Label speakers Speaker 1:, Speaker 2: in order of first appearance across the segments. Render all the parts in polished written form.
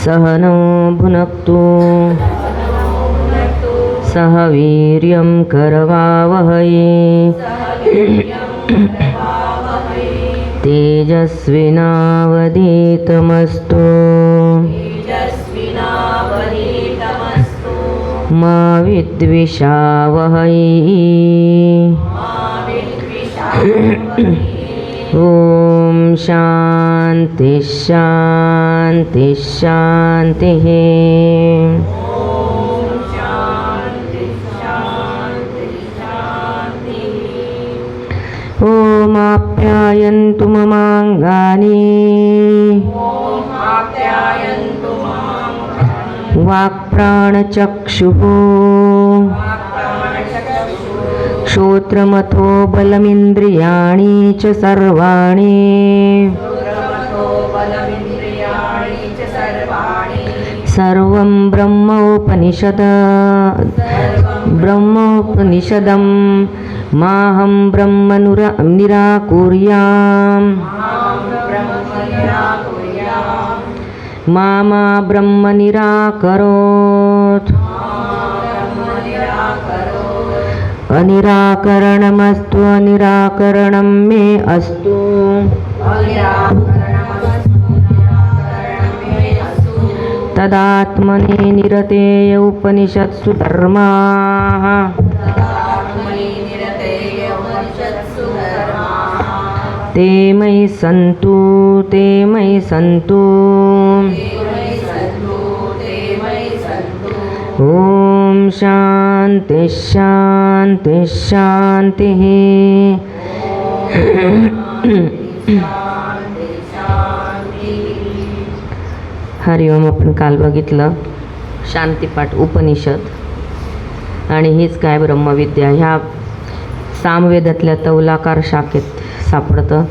Speaker 1: सहनौ भुनक्तु सह वीर्यं करवावहै तेजस्विनावधीतमस्तु मा विद्विषावहै ॐ शान्ति शान्ति शान्तिः। ॐ आप्यायन्तु ममाङ्गानि वाक्प्राणचक्षुः श्रोत्रमथो बलमिन्द्रियाणि च सर्वाणि सर्वं ब्रह्मोपनिषदं माहं ब्रह्म निराकुर्याम् मा ब्रह्म निराकरोत् अनिराकरणमस्तु अनिराकरणं मे अस्तु। तदात्मने निरतेय उपनिषत्सु धर्माः ते मयि सन्तु ते मयि सन्तु। ॐ शान्ति शान्ति शान्तिः। हरिओम. आपण काल बघितलं शांतिपाठ उपनिषद आणि हीच काय ब्रह्मविद्या ह्या सामवेदातल्या तौलाकार शाखेत सापडतं.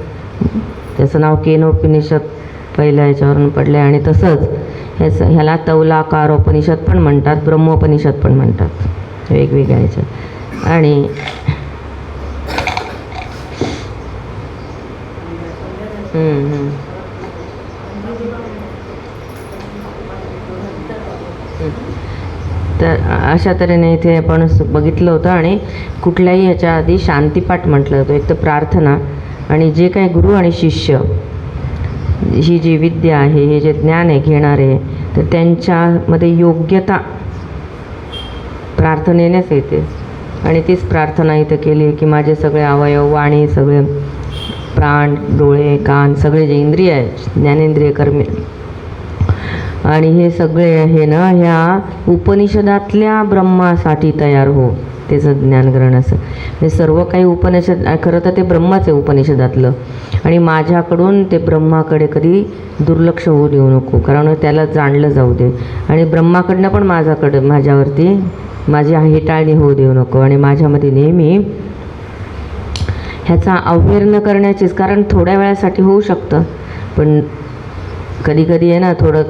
Speaker 1: त्याचं नाव केनोपनिषद पहिल्या याच्यावरून पडले आणि तसंच ह्याला तौलाकारोपनिषद पण म्हणतात, ब्रह्मोपनिषद पण म्हणतात, वेगवेगळ्या ह्याच्यात. आणि तर अशा तऱ्हेने इथे आपण बघितलं होतं. आणि कुठल्याही ह्याच्या आधी शांतिपाठ म्हटलं होतं. एक तर प्रार्थना आणि जे काही गुरु आणि शिष्य ही जी विद्या आहे, हे जे ज्ञान आहे घेणारे, तर त्यांच्यामध्ये योग्यता प्रार्थनेनेच येते. आणि तीच प्रार्थना इथं केली की माझे सगळे अवयव, वाणी, सगळे प्राण, डोळे, कान, सगळे जे इंद्रिय आहेत, ज्ञानेंद्रिय, कर्मे, आणि हे सगळे आहे ना ह्या उपनिषदातल्या ब्रह्मासाठी तयार हो, त्याचं ज्ञान ग्रहण. असं हे सर्व काही उपनिषद खरं तर ते ब्रह्माच आहे उपनिषदातलं. आणि माझ्याकडून ते ब्रह्माकडे कधी दुर्लक्ष होऊ देऊ नको, कारण त्याला जाणलं जाऊ दे. आणि ब्रह्माकडनं पण माझ्यावरती माझी हेटाळणी होऊ देऊ नको. आणि माझ्यामध्ये नेहमी ह्याचा अवेअर न करण्याचीच, कारण थोड्या वेळासाठी होऊ शकतं, पण कधी कधी आहे ना थोडं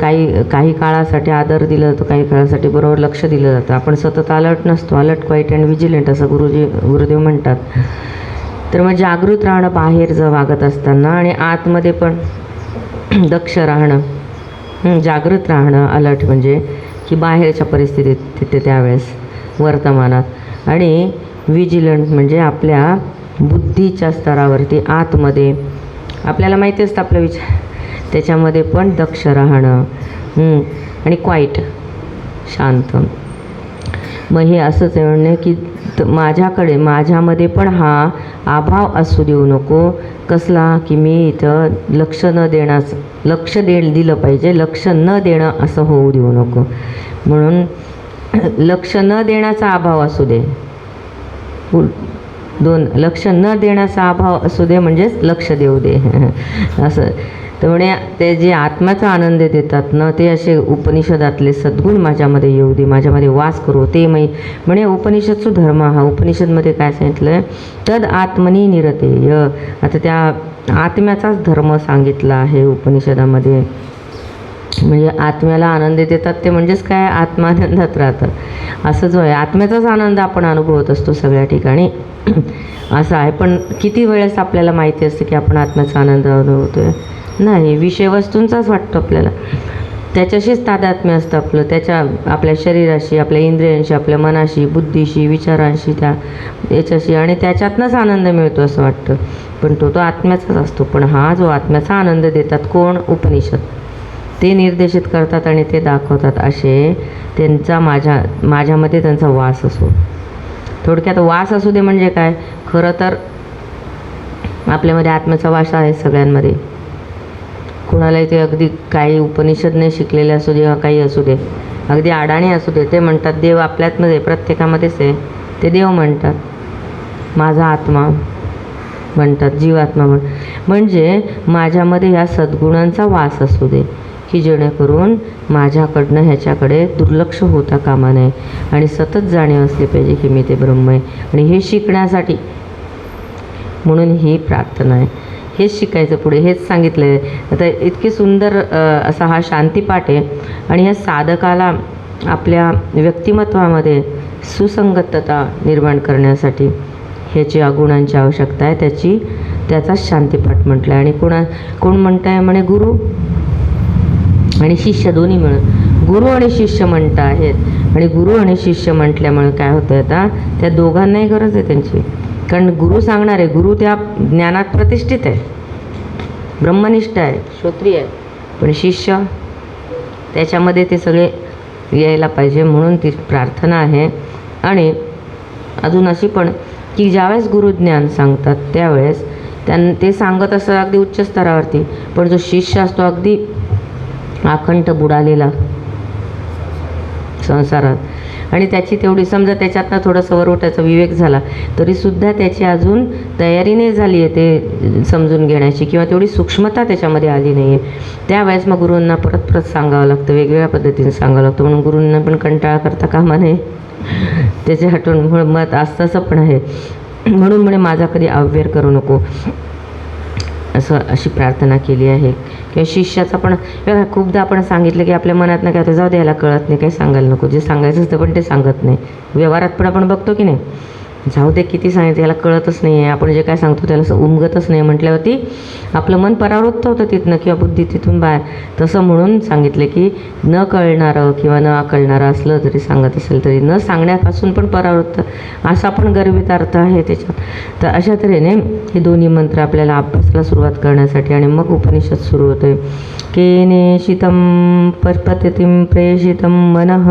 Speaker 1: काही काळासाठी आदर दिलं जातं, काही काळासाठी बरोबर लक्ष दिलं जातं. आपण सतत अलर्ट नसतो, अलर्ट, क्वाईट अँड विजिलंट असं गुरुदेव म्हणतात. तर मग जागृत राहणं बाहेर वागत असताना आणि आतमध्ये पण दक्ष राहणं, जागृत राहणं, अलर्ट म्हणजे की बाहेरच्या परिस्थितीत तिथे त्यावेळेस वर्तमानात, आणि विजिलंट म्हणजे आपल्या बुद्धीच्या स्तरावरती आतमध्ये आपल्याला माहिती असतं आपलं विचार, त्याच्यामध्ये पण दक्ष राहणं. आणि क्वाईट, शांत. मग हे असंच आहे म्हणणे की माझ्यामध्ये पण हा अभाव असू देऊ नको. कसला की मी इथं लक्ष दिलं पाहिजे, लक्ष न देणं असं होऊ देऊ नको. म्हणून लक्ष न देण्याचा अभाव असू दे, लक्ष न देण्याचा अभाव असू दे, म्हणजेच लक्ष देऊ दे असं. तर म्हणे ते जे आत्म्याचा आनंद देतात ना, ते असे उपनिषदातले सद्गुण माझ्यामध्ये येऊ दे, माझ्यामध्ये वास करू. ते म्हणे उपनिषदचा धर्म हा, उपनिषदमध्ये काय सांगितलं आहे, तद आत्मनी निरतेय. आता त्या आत्म्याचाच धर्म सांगितला आहे उपनिषदामध्ये. म्हणजे आत्म्याला आनंद देतात ते म्हणजेच काय, आत्मानंदात राहतात असंच होय. आत्म्याचाच आनंद आपण अनुभवत असतो सगळ्या ठिकाणी असं आहे. पण किती वेळेस आपल्याला माहिती असते की आपण आत्म्याचा आनंद अनुभवतो आहे? नाही, विषय वस्तूंचाच वाटतो आपल्याला. त्याच्याशीच तादात्म्य असतं आपलं, आपल्या शरीराशी, आपल्या इंद्रियांशी, आपल्या मनाशी, बुद्धीशी, विचारांशी, याच्याशी, आणि त्याच्यातनंच आनंद मिळतो असं वाटतं. पण तो आत्म्याचाच असतो. पण हा जो आत्म्याचा आनंद देतात कोण? उपनिषद. ते निर्देशित करतात आणि ते दाखवतात. असे त्यांचा माझ्यामध्ये त्यांचा वास असो. थोडक्यात वास असू दे म्हणजे काय? खरं तर आपल्यामध्ये आत्म्याचा वास आहे सगळ्यांमध्ये. कुणालाही ते अगदी काही उपनिषद नाही शिकलेले असू दे, काही असू दे, अगदी अडाणी असू दे, ते म्हणतात देव आपल्यातमध्ये प्रत्येकामध्येच आहे. ते देव म्हणतात. माझा आत्मा म्हणतात, जीवात्मा म्हणजे माझ्यामध्ये ह्या सद्गुणांचा वास असू दे, की जेणेकरून माझ्याकडनं ह्याच्याकडे दुर्लक्ष होता कामा नये आणि सतत जाणीव असली पाहिजे की मी ते ब्रह्म आहे. आणि हे शिकण्यासाठी म्हणून ही प्रार्थना आहे. हेच शिकायचं पुढे, हेच सांगितलं आहे. आता इतकी सुंदर असा हा शांतीपाठ आहे. आणि ह्या साधकाला आपल्या व्यक्तिमत्वामध्ये सुसंगतता निर्माण करण्यासाठी ह्याची अगुणांची आवश्यकता आहे. त्याचाच शांतीपाठ म्हटलं आहे. आणि कोण म्हणत आहे म्हणे? गुरु आणि शिष्य दोन्ही मिळून गुरु आणि शिष्य म्हणत आहेत. आणि गुरु आणि शिष्य म्हटल्यामुळे काय होतं, आता त्या दोघांनाही गरज आहे त्यांची. कारण गुरु सांगणार आहे, गुरु त्या ज्ञानात प्रतिष्ठित आहे, ब्रह्मनिष्ठ आहे, श्रोत्रिय आहे. पण शिष्य त्याच्यामध्ये ते सगळे यायला पाहिजे. म्हणून ती प्रार्थना आहे. आणि अजून अशी पण की ज्यावेळेस गुरुज्ञान सांगतात त्यावेळेस ते सांगत असं अगदी उच्च स्तरावरती, पण जो शिष्य असतो अगदी अखंड बुडालेला संसारात, आणि त्याची तेवढी समजा त्याच्यातनं थोडंसं वरवटाचा विवेक झाला तरीसुद्धा त्याची अजून तयारी नाही झाली आहे ते समजून घेण्याची, किंवा तेवढी सूक्ष्मता त्याच्यामध्ये आली नाही आहे. त्यावेळेस मग गुरूंना परत परत सांगावं लागतं, वेगवेगळ्या पद्धतीने सांगावं लागतं. म्हणून गुरूंना पण कंटाळा करता कामा नये, त्याचे हटवून मत असतं असं पण आहे. म्हणून म्हणे माझा कधी अव्यय करू नको, अशी प्रार्थना केली आहे. किंवा शिष्याचा पण खूपदा आपण सांगितलं की आपल्या मनात नाही काय, जाऊ द्यायला कळत नाही, काही सांगायला नको, जे सांगायचं असतं पण ते सांगत नाही. व्यवहारात पण आपण बघतो की नाही, जाऊ दे किती सांगायचं, याला कळतच नाही आहे, आपण जे काय सांगतो त्याला असं उमगतच नाही म्हटल्यावरती आपलं मन परावृत्त होतं तिथनं, किंवा बुद्धी तिथून बाहेर. तसं म्हणून सांगितलं की न कळणारं किंवा न आकळणारं असलं जरी सांगत असेल तरी न सांगण्यापासून पण परावृत्त, असा पण गर्भित अर्थ आहे त्याच्यात. तर अशा तऱ्हेने हे दोन्ही मंत्र आपल्याला अभ्यासाला सुरुवात करण्यासाठी, आणि मग उपनिषद सुरू होतं. केनेशितं पतिं प्रेषितं मनः,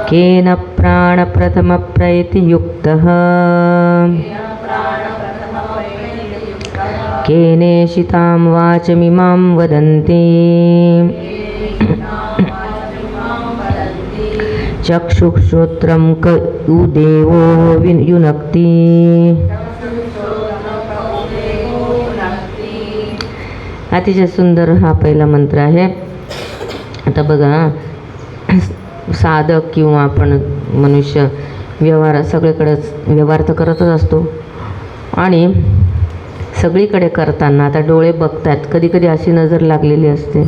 Speaker 1: केन प्राणप्रथमप्रैतियुक्तः, केनेशितां वाचमिमां वदन्ति, चक्षुश्रोत्रं क देवो युनक्ति. अतिशय सुंदर हा पहिला मंत्र आहे. आता बघा, साधक किंवा आपण मनुष्य सगळीकडेच व्यवहार तर करतच असतो. आणि सगळीकडे करताना आता डोळे बघतात, कधी कधी अशी नजर लागलेली असते,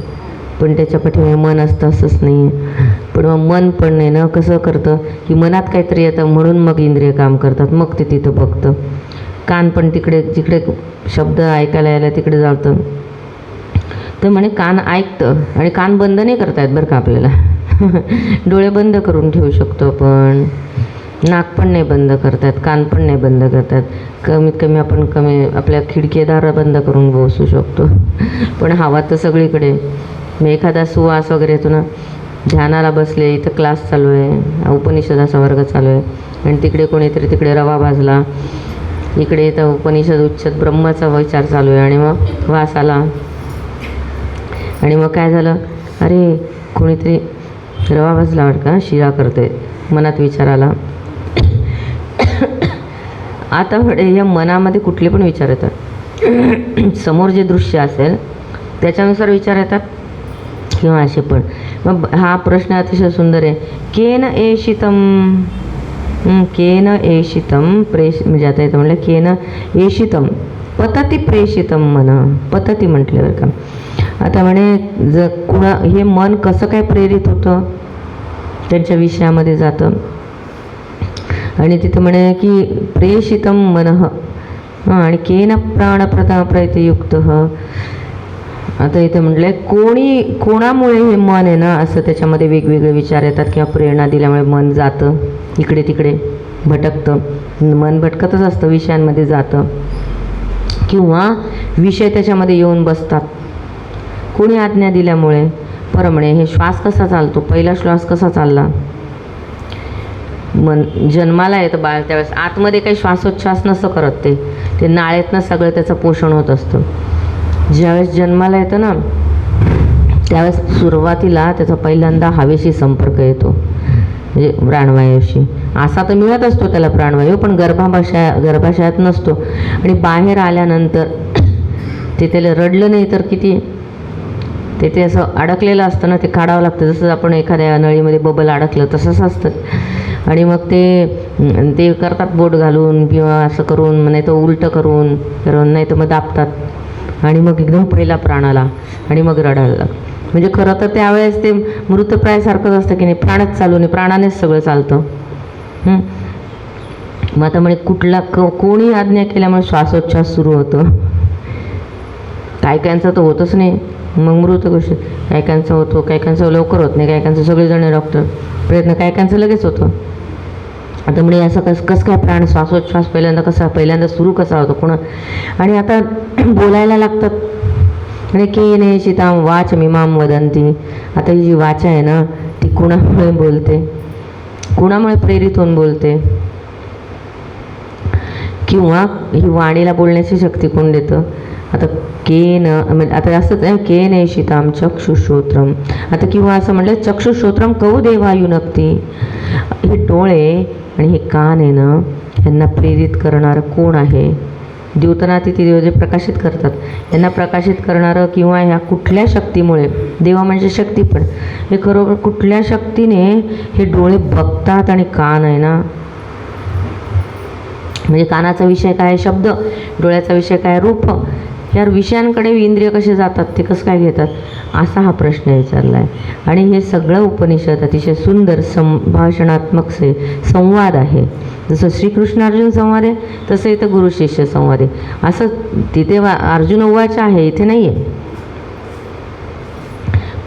Speaker 1: पण त्याच्या पाठीमागे मन असतं असंच नाही आहे. पण मग मन पण नाही ना, कसं करतं की मनात काहीतरी येतं म्हणून मग इंद्रिय काम करतात, मग ते तिथं बघतं. कान पण जिकडे शब्द ऐकायला यायला तिकडे जातं. तर म्हणे कान ऐकतं आणि कान बंद नाही करता येत बरं का आपल्याला. डोळे बंद करून ठेवू शकतो आपण, नाक पण नाही बंद करतात, कान पण नाही बंद करतात. कमीत कमी आपण आपल्या खिडकीदार बंद करून बसू शकतो. पण हवा तर सगळीकडे. मग एखादा सुवास वगैरे येतो ना, ध्यानाला बसले, इथं क्लास चालू आहे, उपनिषदाचा वर्ग चालू आहे, आणि तिकडे कोणीतरी तिकडे रवा भाजला, इकडे इथं उपनिषद उच्चत ब्रह्माचा विचार चालू आहे, आणि मग वास आला, आणि मग काय झालं, अरे कोणीतरी रवा भाजला वाटतं, शिरा करते, मनात विचार आला. आता या मनामध्ये कुठले पण विचार येतात, समोर जे दृश्य असेल त्याच्यानुसार विचार येतात, किंवा असे पण. मग हा प्रश्न अतिशय सुंदर आहे. केन एषितं म्हणजे आता येतं म्हटलं केन एषितं पतती प्रेषितं मन. पतती म्हटल्यावर का, आता म्हणे हे मन कसं काय प्रेरित होतं, त्यांच्या विषयामध्ये जातं. आणि तिथं म्हणे की प्रेषितं मनः, आणि केन प्राणप्रदा प्रयतयुक्त. आता इथे म्हटलंय कोणामुळे हे मन आहे ना असं त्याच्यामध्ये वेगवेगळे विचार येतात किंवा प्रेरणा दिल्यामुळे मन जातं इकडे तिकडे, भटकतं. मन भटकतच असतं, विषयांमध्ये जातं किंवा विषय त्याच्यामध्ये येऊन बसतात. कोणी आज्ञा दिल्यामुळे. म्हणे हे श्वास कसा चालतो, पहिला श्वास कसा चालला. मन जन्माला येतं बाळ, त्यावेळेस आतमध्ये काही श्वासोच्छ्वास नसतं करत, ते नाळेतनं सगळं त्याचं पोषण होत असतं. ज्यावेळेस जन्माला येतं ना त्यावेळेस सुरुवातीला त्याचा पहिल्यांदा हवेशी संपर्क येतो, म्हणजे प्राणवायूशी. असा तर मिळत असतो त्याला प्राणवायू, पण गर्भाशयात नसतो. आणि बाहेर आल्यानंतर ते त्याला रडलं नाही तर किती ते असं अडकलेलं असतं ना, ते काढावं लागतं. जसं आपण एखाद्या नळीमध्ये बबल अडकलं तसंच असतं. आणि मग ते करतात बोट घालून किंवा असं करून, नाही तर उलटं करून, नाही तर मग दाबतात. आणि मग एकदम पहिला प्राण आला आणि मग रडायला लागतं. म्हणजे खरं तर त्यावेळेस ते मृतप्रायसारखंच असतं की नाही, प्राणच चालू नाही, प्राणानेच सगळं चालतं. मग आता म्हणे कोणी आज्ञा केल्यामुळे श्वासोच्छ्वास सुरू होतं. कायकांचं तर होतच नाही, मग मृत गोष्ट. कायकांचं होतो, कायकांचं लवकर होत नाही, कायकांचं सगळेजण डॉक्टर प्रयत्न, कायकांचं लगेच होतं. आता म्हणजे असं कसं काय प्राण श्वासोच्छ्वास पहिल्यांदा सुरू कसा होतो कोणा. आणि आता बोलायला लागतात. आणि केने शिताम वाच मिमाम वदंती. आता ही जी वाचा आहे ना ती कुणामुळे बोलते, कुणामुळे प्रेरित होऊन बोलते, किंवा ही वाणीला बोलण्याची शक्ती कोण देतं. आता आता असंच आहे, केन शिताम चक्षुश्रोत्रम. आता किंवा असं म्हटलं चक्षुश्रोत्रम कौ देवायुनक्ती. हे डोळे आणि हे कान आहे ना, यांना प्रेरित करणारं कोण आहे. द्योतनातिथी देव जे प्रकाशित करतात, यांना प्रकाशित करणारं किंवा ह्या कुठल्या शक्तीमुळे, देवा म्हणजे शक्ती, पण हे खरोखर कुठल्या शक्तीने हे डोळे बघतात. आणि कान आहे ना, म्हणजे कानाचा विषय काय शब्द, डोळ्याचा विषय काय रूप. या विषयांकडे इंद्रिय कसे जातात, ते कसं काय घेतात, असा हा प्रश्न विचारला आहे. आणि हे सगळं उपनिषद अतिशय सुंदर संभाषणात्मक संवाद आहे. जसं श्रीकृष्ण अर्जुन संवाद आहे तसं इथं गुरु शिष्य संवाद आहे. असं तिथे अर्जुन उवाच आहे, इथे नाही आहे.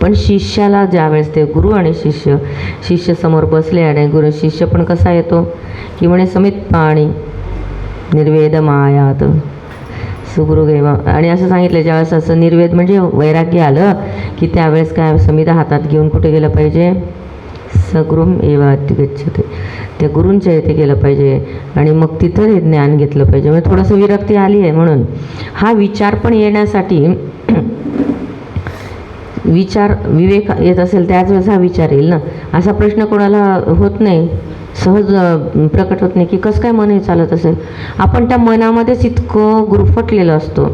Speaker 1: पण शिष्याला ज्यावेळेस ते गुरु आणि शिष्य समोर बसले आणि गुरु शिष्य पण कसा येतो की म्हणे समित पाणी निर्वेद मायात सुगुरुदेव. आणि असं सांगितलं ज्यावेळेस असं निर्वेद म्हणजे वैराग्य आलं की त्यावेळेस काय समिधा हातात घेऊन कुठे गेलं पाहिजे, सगुरुम एवाति गच्छते, त्या गुरूंच्या इथे गेलं पाहिजे. आणि मग तिथं हे ज्ञान घेतलं पाहिजे. म्हणजे थोडंसं विरक्ती आली आहे म्हणून हा विचार पण येण्यासाठी, विचार विवेक येत असेल त्याच वेळेस हा विचार येईल ना. असा प्रश्न कोणाला होत नाही, सहज प्रकट होत नाही की कसं काय मन हे चालत असेल. आपण त्या मनामध्येच इतकं गुरफटलेलं असतो.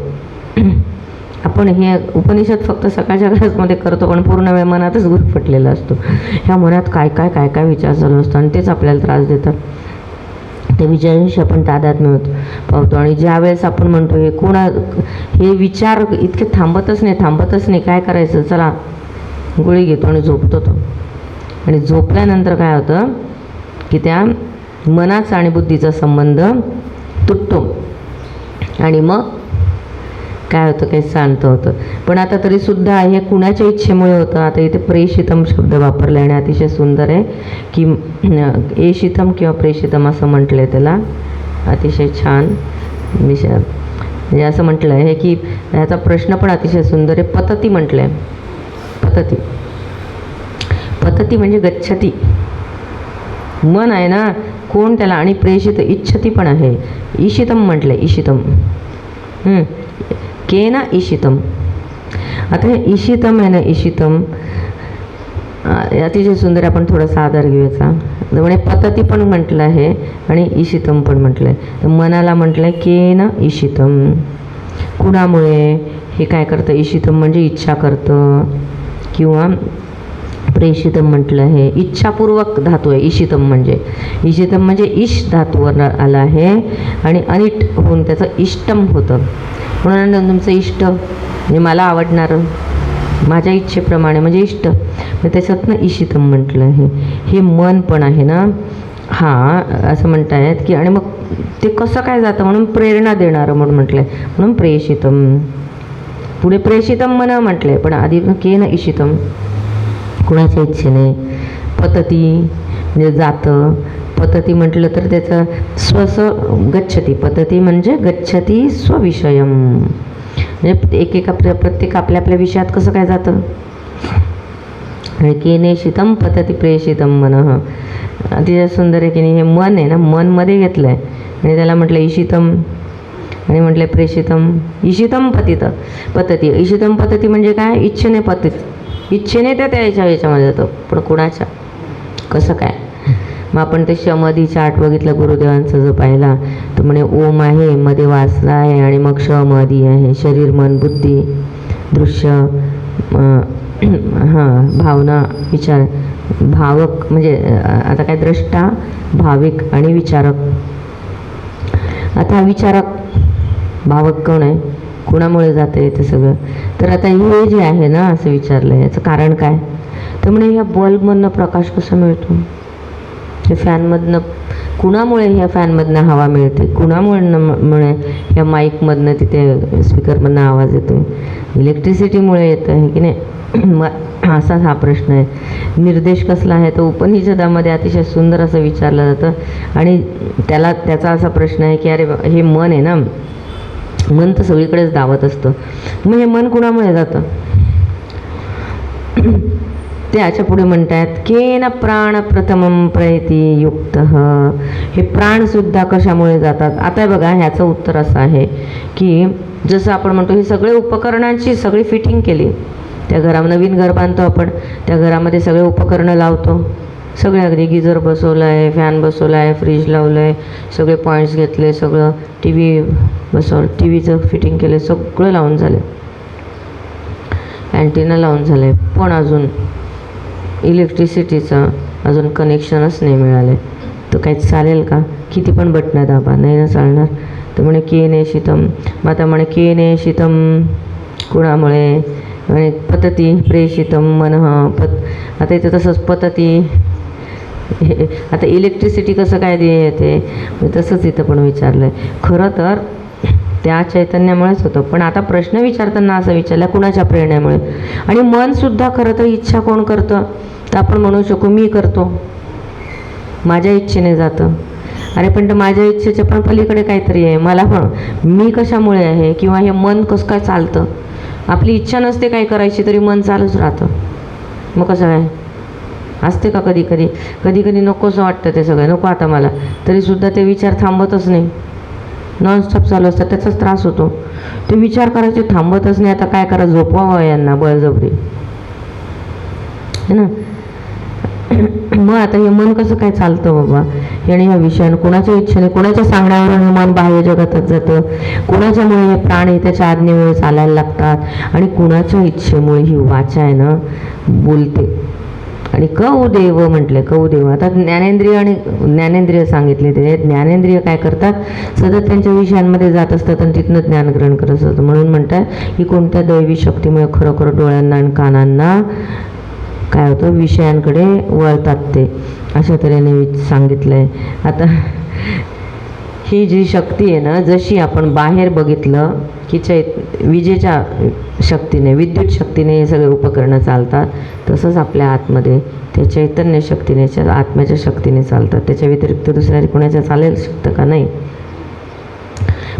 Speaker 1: आपण हे उपनिषद फक्त सकाळच्या क्लासमध्ये करतो, पण पूर्ण वेळ मनातच गुरफटलेला असतो. ह्या मनात काय काय काय काय विचार चालू असतो आणि तेच आपल्याला त्रास देतात. त्या विचारांशी आपण तादात्म्य पावतो. आणि ज्या वेळेस आपण म्हणतो हे विचार इतके थांबतच नाही, काय करायचं, चला गोळी घेतो आणि झोपतो तो. आणि झोपल्यानंतर काय होतं की त्या मनाचा आणि बुद्धीचा संबंध तुटतो आणि मग काय होतं, काही शांत होतं. पण आता तरीसुद्धा हे कुणाच्या इच्छेमुळे होतं. आता इथे प्रेषितम शब्द वापरला आणि अतिशय सुंदर आहे की एशितम किंवा प्रेषितम असं म्हटलं आहे त्याला. अतिशय छान विषय म्हणजे असं म्हटलं आहे की ह्याचा प्रश्न पण अतिशय सुंदर आहे. पतती म्हटलं आहे. पतती म्हणजे गच्छती, मन आहे ना कोण त्याला. आणि प्रेषित इच्छती पण आहे. ईशितम म्हटलं आहे, ईशितम केना ईशितम. आता हे ईशितम आहे ना, ईशितम अतिशय सुंदर. आपण थोडासा आधार घेऊयाचा. म्हणजे पतती पण म्हटलं आहे आणि ईशितम पण म्हटलं आहे. तर मनाला म्हटलं आहे केना ईशितम. कुणामुळे हे काय करतं, ईशितम म्हणजे इच्छा करतं. किंवा प्रेषितम म्हटलं आहे, इच्छापूर्वक धातू आहे ईशितम म्हणजे इश धातूवर आला आहे. आणि अनिट होऊन त्याचं इष्टम होतं. म्हणून तुमचं इष्ट म्हणजे मला आवडणारं, माझ्या इच्छेप्रमाणे म्हणजे इष्ट, मग त्याच्यातनं ईशितम म्हटलं आहे. हे मन पण आहे ना, असं म्हणतायत की आणि मग ते कसं काय जातं म्हणून प्रेरणा देणारं म्हणून म्हटलंय, म्हणून प्रेषितम. पुढे प्रेषितम मन म्हटलंय, पण आधी केन इशितम, कुणाच्या इच्छेने. पतती म्हणजे जातं. पतती म्हटलं तर त्याचं स्वस गच्छती. पतती म्हणजे गच्छती स्वविषयम, म्हणजे प्रत्येक आपल्या आपल्या विषयात कसं काय जातं. आणि केनेशितम पतती प्रेषितम मनः. अतिशय सुंदर आहे की नाही. हे मन आहे ना, मन मध्ये घेतलं आहे आणि त्याला म्हटलं इशितम आणि म्हटलं प्रेषितम. इशितम पतती. इशितम पतती म्हणजे काय, इच्छेने पतित, इच्छेने त्या याच्यामध्ये जातं, पण कुणाच्या कसं काय. मग आपण ते शमधी चार्ट बघितलं गुरुदेवांचा जो पाहिला, तर म्हणे ओम आहे, मध्ये वासना आहे आणि मग शमधी आहे. शरीर मन बुद्धी दृश्य भावना विचार. भावक म्हणजे आता काय, द्रष्टा भाविक आणि विचारक. आता विचारक भावक कोण आहे, कुणामुळे जाते ते सगळं. तर आता हे जे आहे ना असं विचारलं, याचं कारण काय. तर म्हणे ह्या बल्बमधनं प्रकाश कसा मिळतो, हे फॅनमधनं, कुणामुळे ह्या फॅनमधनं हवा मिळते, कुणामुळे ह्या माईकमधनं तिथे स्पीकरमधनं आवाज येतो, इलेक्ट्रिसिटीमुळे येतं आहे की नाही. मग असाच हा प्रश्न आहे. निर्देश कसला आहे, तर उपनिषदामध्ये अतिशय सुंदर असं विचारलं जातं. आणि त्याचा असा प्रश्न आहे की अरे हे मन आहे ना, मन तर सगळीकडेच धावत असतं, मग हे मन कुणामुळे जातं. त्याच्या पुढे म्हणतात केन प्राण प्रथमम प्रयती युक्त. हे प्राणसुद्धा कशामुळे जातात. आता बघा ह्याचं उत्तर असं आहे की जसं आपण म्हणतो हे सगळे उपकरणांची सगळी फिटिंग केली. त्या घरामध्ये नवीन घर बांधतो आपण, त्या घरामध्ये सगळे उपकरणं लावतो, सगळे अगदी गिझर बसवलं आहे, फॅन बसवला आहे, फ्रीज लावलं आहे, सगळे पॉईंट्स घेतले, सगळं टी व्ही बसवलं, टी व्हीचं फिटिंग केलं, सगळं लावून झालं, अँटिना लावून झालं आहे, पण अजून इलेक्ट्रिसिटीचं अजून कनेक्शनच नाही मिळालं. तर काही चालेल का, किती पण बटणं दाबा, नाही ना चालणार. तर म्हणे केने शीतम. मग आता म्हणे केने शीतम कुणामुळे, म्हणे पतती प्रेषितम मनः. आता इथं तसंच पतती. आता इलेक्ट्रिसिटी कसं काय येते, तसंच इथं पण विचारलं आहे. खरं तर त्या चैतन्यामुळेच होतं, पण आता प्रश्न विचारताना असं विचारला कुणाच्या प्रेरणेमुळे. आणि मनसुद्धा खरं तर इच्छा कोण करतं, तर आपण म्हणू शकू मी करतो, माझ्या इच्छेने जातं. अरे पण तर माझ्या इच्छेच्या पण पलीकडे काहीतरी आहे, मला पण मी कशामुळे आहे, किंवा हे मन कसं काय चालतं. आपली इच्छा नसते काय करायची तरी मन चालूच राहतं, मग कसं काय असते का. कधी नकोसं वाटतं ते सगळं, नको आता मला, तरीसुद्धा ते विचार थांबतच नाही, नॉनस्टॉप चालू असतात, त्याचाच त्रास होतो. ते विचार करायचे थांबतच नाही. आता काय करा, झोपवावं यांना बळजबरी, है ना. मग आता हे मन कसं काय चालतं बाबा, याने ह्या विषयानं कोणाच्या इच्छेने, कोणाच्या सांगण्यावरून मन बाह्य जगातात जातं, कुणाच्यामुळे हे प्राण हे त्याच्या आज्ञेमुळे चालायला लागतात, आणि कुणाच्या इच्छेमुळे ही वाचा आहे ना बोलते. आणि कौदेव म्हटले, कौदेव. आता ज्ञानेंद्रिय सांगितले. ते ज्ञानेंद्रिय काय करतात, सतत त्यांच्या विषयांमध्ये जात असतात आणि तिथनं ज्ञान ग्रहण करत असतात. म्हणून म्हणतात की कोणत्या दैवी शक्तीमुळे खरोखर डोळ्यांना आणि कानांना काय होतं, विषयांकडे वळतात ते, अशा तऱ्हेने सांगितलं आहे. आता ही जी शक्ती आहे ना, जशी आपण बाहेर बघितलं की विजेच्या शक्तीने, विद्युत शक्तीने हे सगळे उपकरणं चालतात, तसंच आपल्या आतमध्ये त्या चैतन्य शक्तीने, आत्म्याच्या शक्तीने चालतात. त्याच्या व्यतिरिक्त दुसऱ्या कोणाच्या चालेल शकतं का, नाही.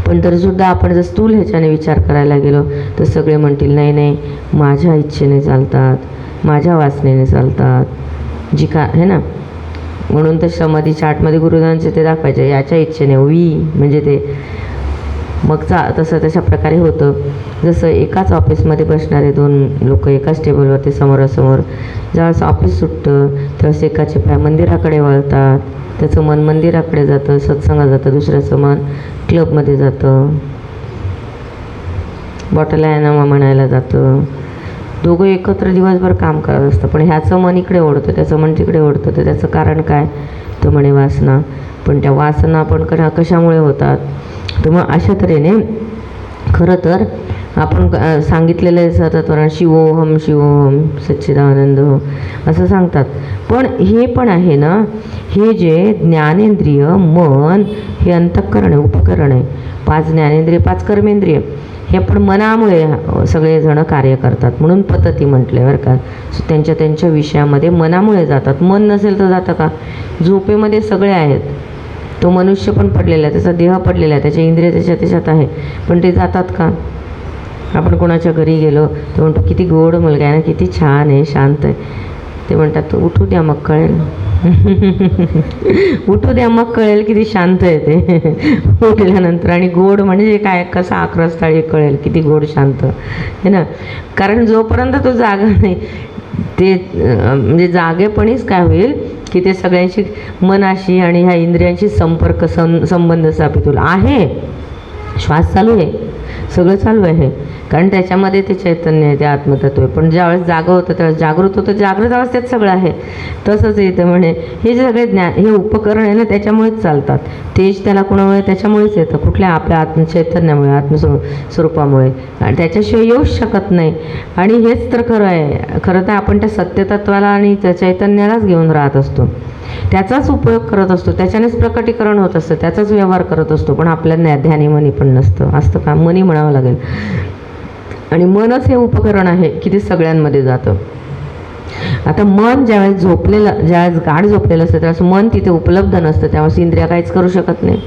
Speaker 1: पण तरीसुद्धा आपण जर स्थूल ह्याच्याने विचार करायला गेलो तर सगळे म्हणतील नाही नाही, माझ्या इच्छेने चालतात, माझ्या वासनेने चालतात, जी का है ना. म्हणून तर समाधी चार्टमध्ये गुरुदांचे ते दाखवायचे, याच्या इच्छेने वी म्हणजे ते. मग तशा प्रकारे होतं. जसं एकाच ऑफिसमध्ये बसणारे दोन लोक एकाच टेबलवरती समोरासमोर, ज्यावेळेस ऑफिस सुटतं त्यावेळेस एकाचे पाय मंदिराकडे वळतात, त्याचं मन मंदिराकडे जातं, सत्संगात जातं, दुसऱ्याचं मन क्लबमध्ये जातं, बॉटल आहे म्हणायला जातं. दोघं एकत्र दिवसभर काम करत असतं, पण ह्याचं मन इकडे ओढतं, त्याचं मन तिकडे ओढतं. तर त्याचं कारण काय, तर म्हणे वासना. पण त्या वासना पण कशामुळे होतात, तर मग अशा तऱ्हेने खरं तर आपण सांगितलेलं आहे सतत शिवोहम शिवोहम सच्चिदानंद हो असं सांगतात. पण हे पण आहे ना, हे जे ज्ञानेंद्रिय मन हे अंतःकरण आहे, उपकरण आहे. 5 ज्ञानेंद्रिय 5 कर्मेंद्रिय हे पण मनामुळे सगळेजण कार्य करतात. म्हणून पद्धती म्हटले बरं का, त्यांच्या त्यांच्या विषयामध्ये मनामुळे जातात. मन नसेल तर जातं का? झोपेमध्ये सगळे आहेत, तो मनुष्य पण पडलेला आहे, त्याचा देह पडलेला आहे, त्याचे इंद्रिय त्याच्यात आहे, पण ते जातात का? आपण कोणाच्या घरी गेलो तर म्हणतो किती गोड मुलगा आहे ना, किती छान आहे, शांत आहे. ते म्हणतात उठू द्या मग कळेल. उठू द्या मग कळेल किती शांत आहे ते उठल्यानंतर. आणि गोड म्हणजे काय, कसा आक्रस्ताळी कळेल किती गोड शांत आहे ना. कारण जोपर्यंत तो जागा नाही ते म्हणजे जागेपणीच काय होईल की ते सगळ्यांशी मनाशी आणि ह्या इंद्रियांशी संबंध स्थापित होईल. आहे श्वास चालू आहे, सगळं चालू आहे, कारण त्याच्यामध्ये ते चैतन्य आहे, ते आत्मतत्व आहे. पण ज्यावेळेस जागं होतं त्यावेळेस जागृत होतं, जागृत अवस्थेत सगळं आहे. तसंच येतं म्हणे हे जे सगळे ज्ञान हे उपकरण आहे ना त्याच्यामुळेच चालतात. तेज त्याला कोणामुळे त्याच्यामुळेच येतं, कुठल्या आपल्या आत्मचैतन्यामुळे आत्मस्वरूपामुळे, आणि त्याच्याशिवाय येऊच शकत नाही. आणि हेच तर खरं आहे. खरं तर आपण त्या सत्यतत्वाला आणि त्या चैतन्यालाच घेऊन राहत असतो, त्याचाच उपयोग करत असतो, त्याच्यानेच प्रकटीकरण होत असतं, त्याचाच व्यवहार करत असतो. पण आपल्या ध्यानी मनी पण नसतं, असतं का? मनी म्हणावं लागेल. आणि मनच हे उपकरण आहे की ते सगळ्यांमध्ये जातं. आता मन ज्यावेळेस ज्यावेळेस गाढ झोपलेलं असतं त्यावेळेस मन तिथे उपलब्ध नसतं, त्यावेळेस इंद्रिया काहीच करू शकत नाही.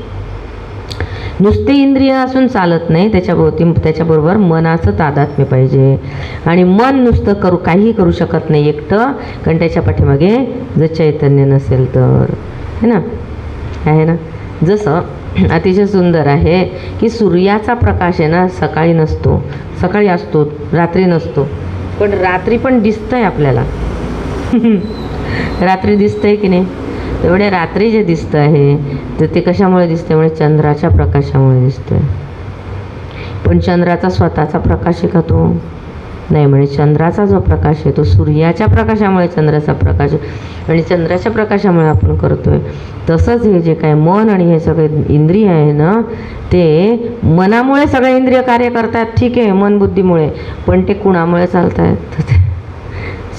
Speaker 1: नुसते इंद्रिय असून चालत नाही, त्याच्याबरोबर मनाचं तादात्म्य पाहिजे. आणि मन नुसतं काहीही करू शकत नाही एकटं, कारण त्याच्या पाठीमागे जर चैतन्य नसेल तर, है ना, आहे ना. जसं अतिशय सुंदर आहे की सूर्याचा प्रकाश आहे ना सकाळी नसतो, सकाळी असतो, रात्री नसतो. पण रात्री पण दिसतंय आपल्याला. रात्री दिसतंय की नाही? तेवढे रात्री जे दिसतं आहे तर ते कशामुळे दिसतंय? म्हणजे चंद्राच्या प्रकाशामुळे दिसतंय. पण चंद्राचा स्वतःचा प्रकाश आहे का तो? नाही. म्हणजे चंद्राचा जो प्रकाश आहे तो सूर्याच्या प्रकाशामुळे चंद्राचा प्रकाश आहे, आणि चंद्राच्या प्रकाशामुळे आपण करतोय. तसंच हे जे काय मन आणि हे सगळे इंद्रिय आहे ना ते मनामुळे सगळे इंद्रिय कार्य करतात, ठीक आहे, मन बुद्धीमुळे. पण ते कुणामुळे चालत आहेत?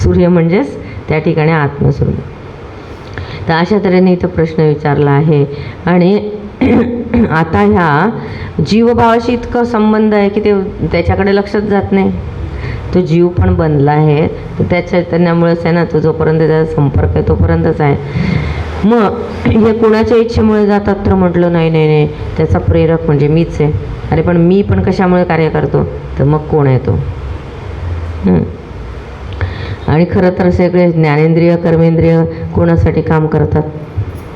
Speaker 1: सूर्य म्हणजेच त्या ठिकाणी आत्मस्वरूप. तर अशा तऱ्हेने इथं प्रश्न विचारला आहे. आणि आता ह्या जीवभावाशी इतकं संबंध आहे की ते त्याच्याकडे लक्षच जात नाही. तो जीव पण बनला आहे तर त्या चैतन्यामुळेच आहे ना, तो जोपर्यंत त्याचा संपर्क आहे तोपर्यंतच आहे. मग हे कुणाच्या इच्छेमुळे जातात तर म्हटलं नाही नाही नाही, त्याचा प्रेरक म्हणजे मीच आहे. अरे पण मी पण कशामुळे कार्य करतो? तर मग कोण आहे तो? आणि खरं तर सगळे ज्ञानेंद्रिय कर्मेंद्रिय कोणासाठी काम करतात?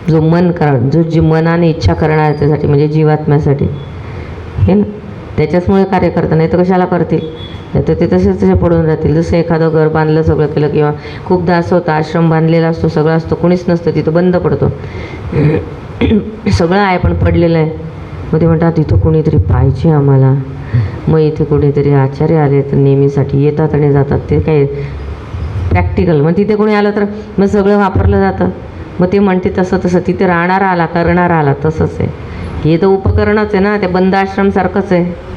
Speaker 1: जो मनाने इच्छा करणार त्यासाठी, म्हणजे जीवात्म्यासाठी, हे ना, त्याच्याचमुळे कार्य करतात. नाही तर कशाला करतील? नाही तर ते तसे पडून राहतील. जसं एखादं घर बांधलं, सगळं केलं, किंवा खूपदा असं होतं आश्रम बांधलेला असतो, सगळं असतं, कोणीच नसतं तिथं, बंद पडतो, सगळं आहे पण पडलेलं आहे. मग ते म्हणतात तिथं कोणीतरी पाहिजे आम्हाला. मग इथे कोणीतरी आचार्य आले तर नेहमीसाठी येतात आणि जातात. ते काय प्रॅक्टिकल. मग तिथे कोणी आलं तर मग सगळं वापरलं जातं. मग ते म्हणते तसं तिथे राहणारा आला, करणारा आला, तसंच आहे. हे तर उपकरणच आहे ना, ते बंद आश्रमसारखंच आहे.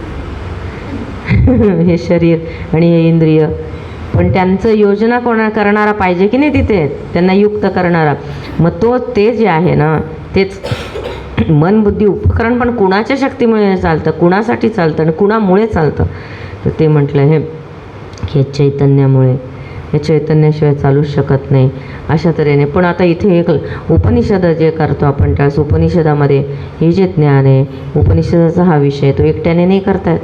Speaker 1: हे शरीर आणि हे इंद्रिय. पण त्यांचं योजना करणारा पाहिजे की नाही तिथे, त्यांना युक्त करणारा. मग ते जे आहे ना तेच मन बुद्धी उपकरण. पण कुणाच्या शक्तीमुळे चालतं, कुणासाठी चालतं आणि कुणामुळे चालतं? तर ते म्हटलं हे चैतन्यामुळे. हे चैतन्याशिवाय चालूच शकत नाही. अशा तऱ्हेने. पण आता इथे एक उपनिषद जे करतो आपण, त्यास उपनिषदामध्ये हे जे ज्ञान आहे, उपनिषदाचा हा विषय तो एकट्याने नाही करतायत.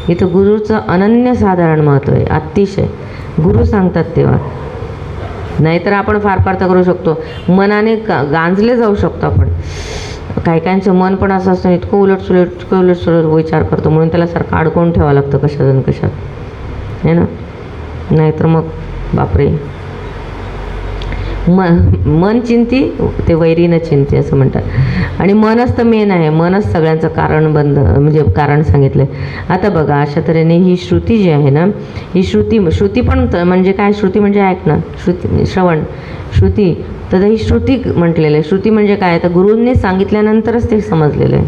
Speaker 1: इथं गुरुचं अनन्यसाधारण महत्त्व आहे, अतिशय. गुरु सांगतात तेव्हा. नाहीतर आपण फार तर करू शकतो, मनाने गांजले जाऊ शकतो आपण. काहीकांचं मन पण असं असतं, इतकं उलटसुलट विचार करतो, म्हणून त्याला सारखं अडकवून ठेवावं लागतं कशात कशात, है ना. नाहीतर मग बापरे, मन चिंती ते वैरीनं चिंती असं म्हणतात. आणि मनच तर मेन आहे, मनच सगळ्यांचं म्हणजे कारण सांगितलं आहे. आता बघा अशा तऱ्हेने ही श्रुती जी आहे ना, ही श्रुती पण म्हणजे काय? श्रुती म्हणजे ऐकणं, श्रवण, श्रुती. तर ही श्रुती म्हटलेलं आहे. श्रुती म्हणजे काय? तर गुरूंनी सांगितल्यानंतरच ते समजलेलं आहे.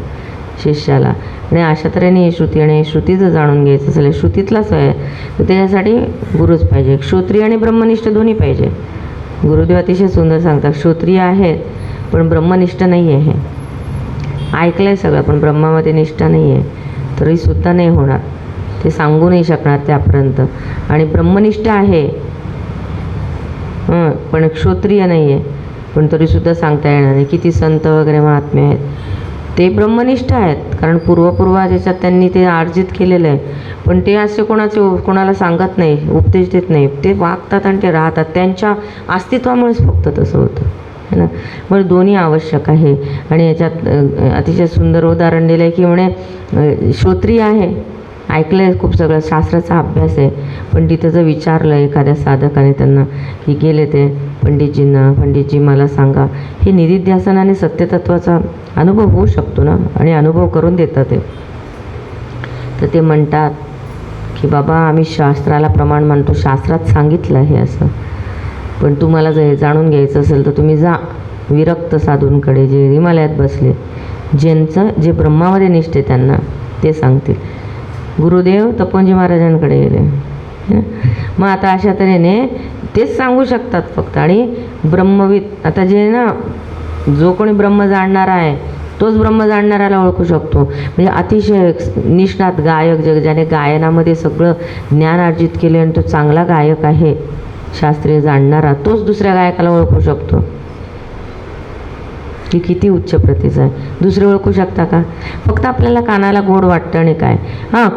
Speaker 1: शिष्याला. आणि अशा तऱ्हेने ही श्रुती, आणि श्रुती जर जाणून घ्यायचं असेल, श्रुतीतलाच आहे, तर त्याच्यासाठी गुरुच पाहिजे. क्षत्रिय आणि ब्रह्मनिष्ठ दोन्ही पाहिजे. गुरुदेव अतिशय सुंदर सांगतात, क्षत्रिय आहेत पण ब्रह्मनिष्ठ नाही आहे. ऐकलं आहे सगळं पण ब्रह्मामध्ये निष्ठा नाही आहे, तरीसुद्धा नाही होणार, ते सांगू नाही शकणार त्यापर्यंत. आणि ब्रह्मनिष्ठ आहे पण क्षत्रिय नाही आहे, पण तरीसुद्धा सांगता येणार नाही. किती संत वगैरे महात्मे आहेत ते ब्रह्मनिष्ठ आहेत, कारण पूर्वपूर्वाच्यात त्यांनी ते अर्जित केलेलं आहे, पण ते असे कोणाला सांगत नाही, उपदेश देत नाही. ते वागतात आणि ते राहतात, त्यांच्या अस्तित्वामुळेच फक्त तसं होतं, है ना. मग दोन्ही आवश्यक आहे. आणि याच्यात अतिशय सुंदर उदाहरण दिलं आहे की म्हणे श्रोत्रिय आहे, ऐकलं आहे खूप, सगळं शास्त्राचा अभ्यास आहे, पण तिथं जर विचारलं एखाद्या साधकाने त्यांना की गेले ते पंडितजींना, पंडितजी मला सांगा, हे निधिध्यासन आणि सत्यतत्वाचा अनुभव होऊ शकतो ना, आणि अनुभव करून देतात ते. तर ते म्हणतात की बाबा आम्ही शास्त्राला प्रमाण मानतो, शास्त्रात सांगितलं आहे असं, पण तुम्हाला जर जाणून घ्यायचं असेल तर तुम्ही जा विरक्त साधूंकडे, जे हिमालयात बसले, ज्यांचं जे ब्रह्मामध्ये निष्ठे त्यांना ते सांगतील. गुरुदेव तपोनजी महाराजांकडे गेले. मग आता अशा तऱ्हेने तेच सांगू शकतात फक्त. आणि ब्रह्मविद, आता जे ना जो कोणी ब्रह्म जाणणारा आहे तोच ब्रह्म जाणणाऱ्याला ओळखू शकतो. म्हणजे अतिशय निष्णात गायक, ज्याने गायनामध्ये सगळं ज्ञान अर्जित केले आणि तो चांगला गायक आहे, शास्त्रीय जाणणारा, तोच दुसऱ्या गायकाला ओळखू शकतो की किती उच्च प्रतीचा आहे. दुसरे ओळखू शकता का? फक्त आपल्याला कानाला गोड वाटतं आणि काय,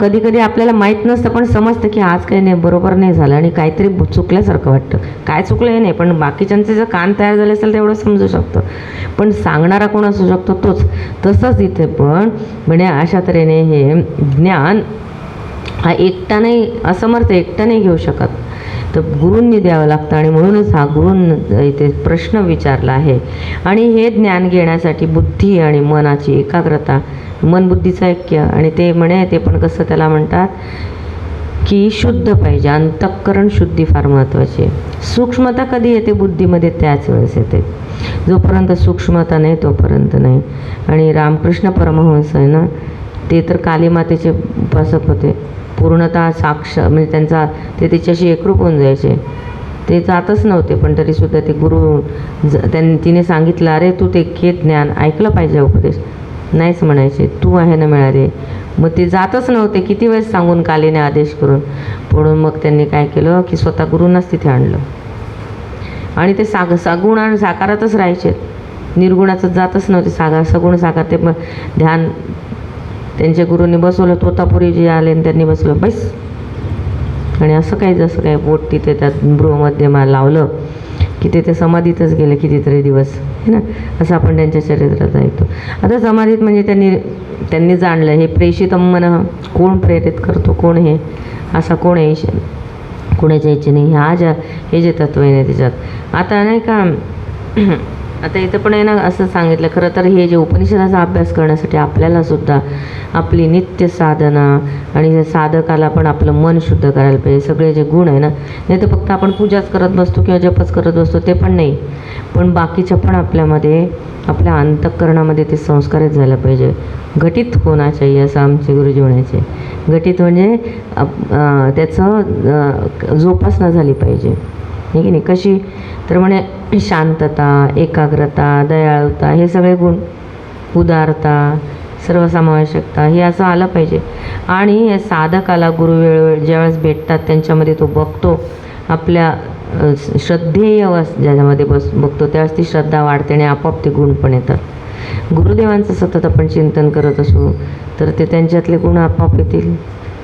Speaker 1: कधी कधी आपल्याला माहीत नसतं पण समजतं की आज काही नाही, बरोबर नाही झालं आणि काहीतरी चुकल्यासारखं वाटतं. काय चुकलं हे नाही, पण बाकीच्यांचे जर कान तयार झाले असेल तेवढं समजू शकतं, पण सांगणारा कोण असू शकतो तोच. तसंच इथे पण म्हणजे अशा तऱ्हेने हे ज्ञान हा एकटा नाही, असमर्थ एकटा नाही घेऊ शकत, तर गुरूंनी द्यावं लागतं. आणि म्हणूनच हा गुरूंनी इथे प्रश्न विचारला आहे. आणि हे ज्ञान घेण्यासाठी बुद्धी आणि मनाची एकाग्रता, मन बुद्धीचं ऐक्य, आणि ते म्हणे ते पण कसं त्याला म्हणतात की शुद्ध पाहिजे, अंतःकरण शुद्धी फार महत्त्वाची आहे. सूक्ष्मता कधी येते बुद्धीमध्ये? त्याच वेळेस येते, जोपर्यंत सूक्ष्मता नाही तोपर्यंत नाही. आणि रामकृष्ण परमहंस आहे ना, ते तर कालीमातेचे उपासक होते, पूर्णतः साक्ष, म्हणजे त्यांचा ते तिच्याशी एकरूप होऊन जायचे, ते जातच नव्हते, पण तरीसुद्धा ते गुरु तिने सांगितलं, अरे तू ते घे ज्ञान, ऐकलं पाहिजे उपदेश, नाहीच म्हणायचे, तू आहे ना मिळाले. मग ते जातच नव्हते, किती वेळेस सांगून कालीने आदेश करून. म्हणून मग त्यांनी काय केलं की स्वतः गुरूंनाच तिथे आणलं, आणि ते सगुण आणि साकारातच राहायचे, निर्गुणाचं जातच नव्हते. सगुण साकार ते ध्यान त्यांच्या गुरूंनी बसवलं, तोतापुरी जे आले त्यांनी बसवलं, बस. आणि असं काही जसं काही बोट तिथे त्यात बृहमध्यमा लावलं की ते समाधीतच गेले कितीतरी दिवस, है ना. असं आपण त्यांच्या चरित्रात ऐकतो. आता समाधीत म्हणजे त्यांनी जाणलं हे प्रेषितम मन, कोण प्रेरित करतो, कोण हे, असा कोण आहे, कोणाच्या इच्छे नाही, हे जे तत्व आहे ना त्याच्यात. आता नाही का आता इथं पण आहे ना असं सांगितलं, खरं तर हे जे उपनिषदाचा अभ्यास करण्यासाठी आपल्याला सुद्धा आपली नित्य साधना, आणि साधकाला पण आपलं मन शुद्ध करायला पाहिजे. सगळे जे गुण आहे ना, नाही तर फक्त आपण पूजाच करत बसतो किंवा जपच करत बसतो, ते पण नाही, पण बाकीच्या पण आपल्यामध्ये, आपल्या अंतःकरणामध्ये ते संस्कारच झालं पाहिजे. घटित होना चाहिए असं आमचे गुरुजी म्हणायचे. घटित म्हणजे त्याचं जोपासना झाली पाहिजे, हे की नाही. कशी तर म्हणे शांतता, एकाग्रता, दयाळुता, हे सगळे गुण, उदारता, सर्वसमावेशकता, हे असं आलं पाहिजे. आणि या साधकाला गुरु वेळोवेळी ज्यावेळेस भेटतात त्यांच्यामध्ये तो बघतो, आपल्या श्रद्धेय ज्याच्यामध्ये बघतो त्यावेळेस ती श्रद्धा वाढते आणि आपोआप ते गुण पण येतात. गुरुदेवांचं सतत आपण चिंतन करत असू तर ते त्यांच्यातले गुण आपोआप येतील.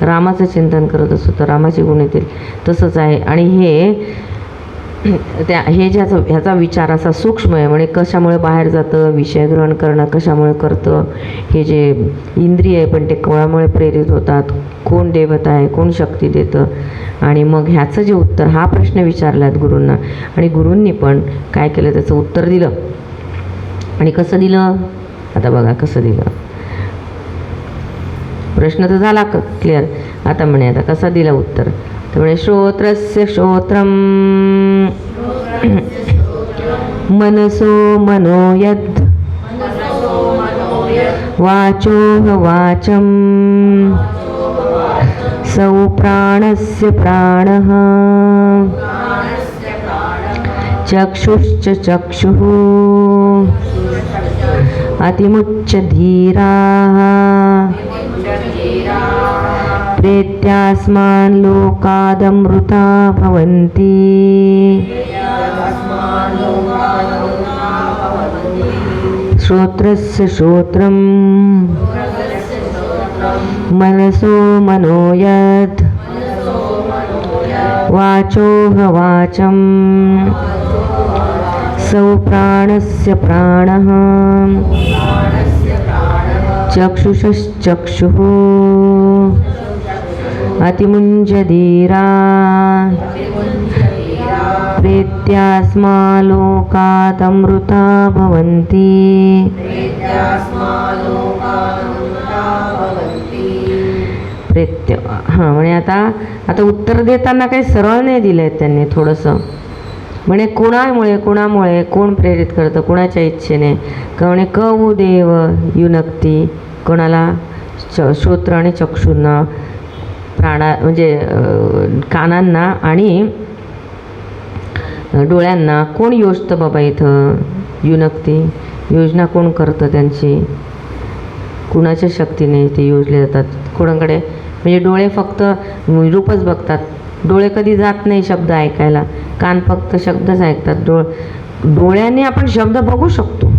Speaker 1: रामाचं चिंतन करत असू तर रामाचे गुण येतील. तसंच आहे. आणि ह्याचा विचार असा सूक्ष्म आहे, म्हणजे कशामुळे बाहेर जातं, विषय ग्रहण करणं कशामुळे करतं, हे जे इंद्रिय आहे पण ते कोणामुळे प्रेरित होतात, कोण देवता आहे, कोण शक्ती देतं. आणि मग ह्याचं जे उत्तर, हा प्रश्न विचारलात गुरूंना, आणि गुरूंनी पण काय केलं, त्याचं उत्तर दिलं. आणि कसं दिलं, आता बघा कसं दिलं. प्रश्न तर झाला क्लिअर, आता म्हणे आता कसं दिलं उत्तर. तर म्हणे श्रोत्रस्य श्रोत्रम मनसो मनो यद् वाचोह वाचं सौ प्राणस्य प्राणः चक्षुश्च चक्षुः अतिमुच्च धीराः प्रेत्यास्मान् लोकादमृता भवन्ति श्रोत्रस्य श्रोत्रं मनसो मनो यत् वाचोह वाचं सौ प्राणस्य प्राणः चक्षुषश्चक्षुः अतिमुञ्जधीरा प्रेत्यास्मा लोकादमृता भवन्ति प्रेत्य म्हणजे आता उत्तर देताना काही सरळ नाही दिलंय त्यांनी, थोडंसं म्हणे कुणामुळे कोण प्रेरित करतं, कुणाच्या इच्छेने का म्हणे कऊ देव युनक्ती, कोणाला श्रोत्र आणि चक्षुंना, प्राणा म्हणजे कानांना आणि डोळ्यांना कोण योजतं बाबा इथं, युनक्ती योजना कोण करतं त्यांची, कुणाच्या शक्तीने ते योजले जातात कोणाकडे. म्हणजे डोळे फक्त रूपच बघतात, डोळे कधी जात नाही शब्द ऐकायला, कान फक्त शब्दच ऐकतात. डोळ्यांनी आपण शब्द बघू शकतो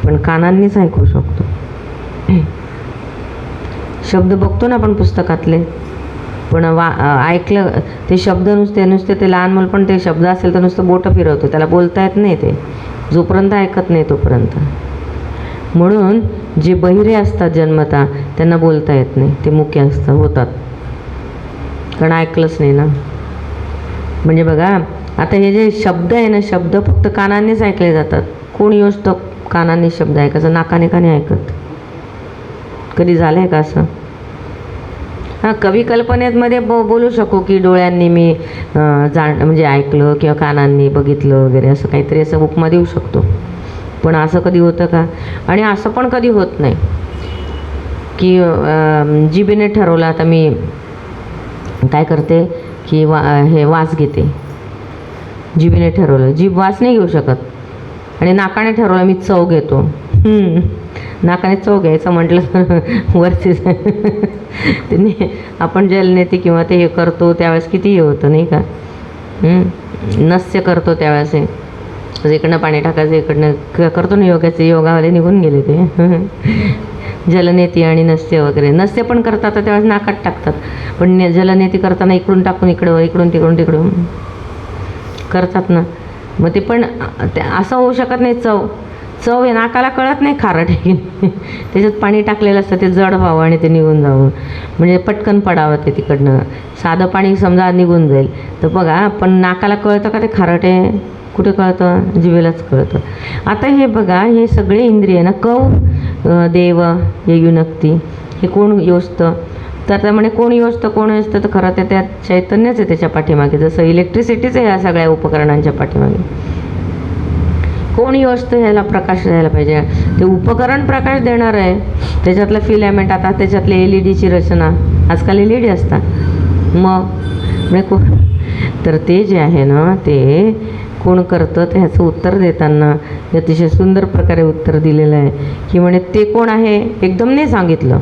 Speaker 1: पण कानांनीच ऐकू शकतो. शब्द बघतो ना आपण पुस्तकातले, पण ऐकलं ते शब्द नुसते ते लहान मुलं पण ते शब्द असेल तर नुसतं बोटं फिरवतो, त्याला बोलता येत नाही ते, जोपर्यंत ऐकत नाही तोपर्यंत. म्हणून जे बहिरे असतात जन्मता त्यांना बोलता येत नाही, ते मुके होतात कारण ऐकलंच नाही ना. म्हणजे बघा आता हे जे शब्द आहे ना, शब्द फक्त कानांनीच ऐकले जातात. कोण योजतं कानांनी शब्द ऐकायचं, नाकाने का नाही ऐकत? कधी झालं आहे का असं? हां, कवी कल्पनेमध्ये बोलू शकू की डोळ्यांनी मी म्हणजे ऐकलं किंवा कानांनी बघितलं वगैरे, असं काहीतरी असं उपमा देऊ शकतो. पण असं कधी होतं का? आणि असं पण कधी होत नाही की जिभेने ठरवलं आता मी काय करते की हे वास घेते, जिभेने ठरवलं, जीभ वास नाही घेऊ शकत. आणि नाकाने ठरवलं मी चव घेतो, नाकाने चव घ्यायचं म्हटलं तर वरती त्याने आपण जलनेती किंवा ते हे करतो त्यावेळेस किती हे होतं नाही का. नस्य करतो त्यावेळेस हे इकडनं पाणी टाकायचं, इकडनं करतो ना योगाचे, योगावाले निघून गेले ते जलनेती आणि नस्य वगैरे. नस्य पण करतात तर त्यावेळेस नाकात टाकतात, पण जलनेती करताना इकडून टाकून इकडं, इकडून तिकडून करतात ना. मग ते पण असं होऊ शकत नाही. चव आहे नाकाला कळत नाही खारट आहे की त्याच्यात पाणी टाकलेलं असतं, ते जड व्हावं आणि ते निघून जावं, म्हणजे पटकन पडावं ते तिकडनं. साधं पाणी समजा निघून जाईल तर बघा, पण नाकाला कळतं का ते खारट आहे? कुठे कळतं? जिभेलाच कळतं. आता हे बघा, हे सगळे इंद्रिय ना, कौ देव हे युनक्ती, हे कोण योजतं? तर त्यामुळे कोण योजतं तर खरं ते त्या चैतन्यच आहे त्याच्या पाठीमागे, जसं इलेक्ट्रिसिटीच आहे या सगळ्या उपकरणांच्या पाठीमागे. कोण योजतं? ह्याला प्रकाश द्यायला पाहिजे. ते उपकरण प्रकाश देणार आहे, त्याच्यातलं फिलामेंट, आता त्याच्यातले LED रचना, आजकाल LED असतात मग म्हणजे तर ते जे आहे ना ते कोण करतं, तर ह्याचं उत्तर देताना अतिशय सुंदर प्रकारे उत्तर दिलेलं आहे की म्हणे ते कोण आहे एकदम नाही सांगितलं,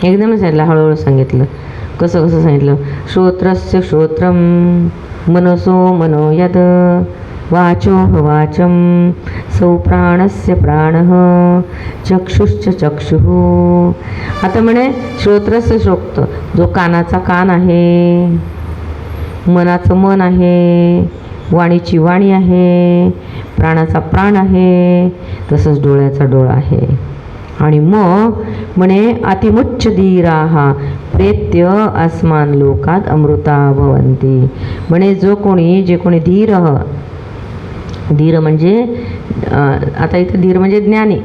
Speaker 1: एकदमच सांगितलं, हळूहळू सांगितलं. कसं सांगितलं? श्रोत्रस्य श्रोत्रं मनसो मनो यद वाचोह वाचं सौ प्राणस्य प्राणः चक्षुश्च चक्षुः. आता म्हणे श्रोत्रस्य श्रोत्र, जो कानाचा कान आहे, मनाचं मन आहे, वाणीची वाणी आहे, प्राणाचा प्राण आहे, तसंच डोळ्याचा डोळा आहे. आणि मग म्हणे अतिमुच्च धीराः प्रेत्य अस्मान लोकात अमृता भवन्ति. म्हणे जे कोणी धीर म्हणजे आता इथे धीर म्हणजे ज्ञानी,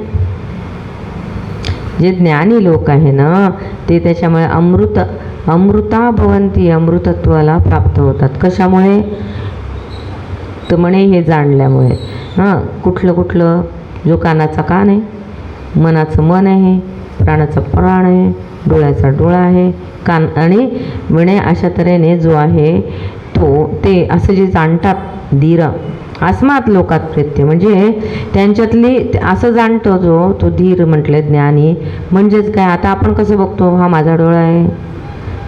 Speaker 1: जे ज्ञानी लोक आहे ना ते त्याच्यामुळे अमृता भवन्ति, अमृतत्वाला प्राप्त होतात. कशामुळे? तर म्हणे हे जाणल्यामुळे. कुठलं जो कानाचा कान आहे, मनाचं मन आहे, प्राणाचा प्राण आहे, डोळ्याचा डोळा आहे, कान आणि म्हणे अशा तऱ्हेने जो आहे तो ते असं जे जाणतात धीर अस्मात लोकात प्रेत्य, म्हणजे त्यांच्यातली असं जाणतो जो तो धीर म्हटले ज्ञानी. म्हणजेच काय, आता आपण कसं बघतो, हा माझा डोळा आहे,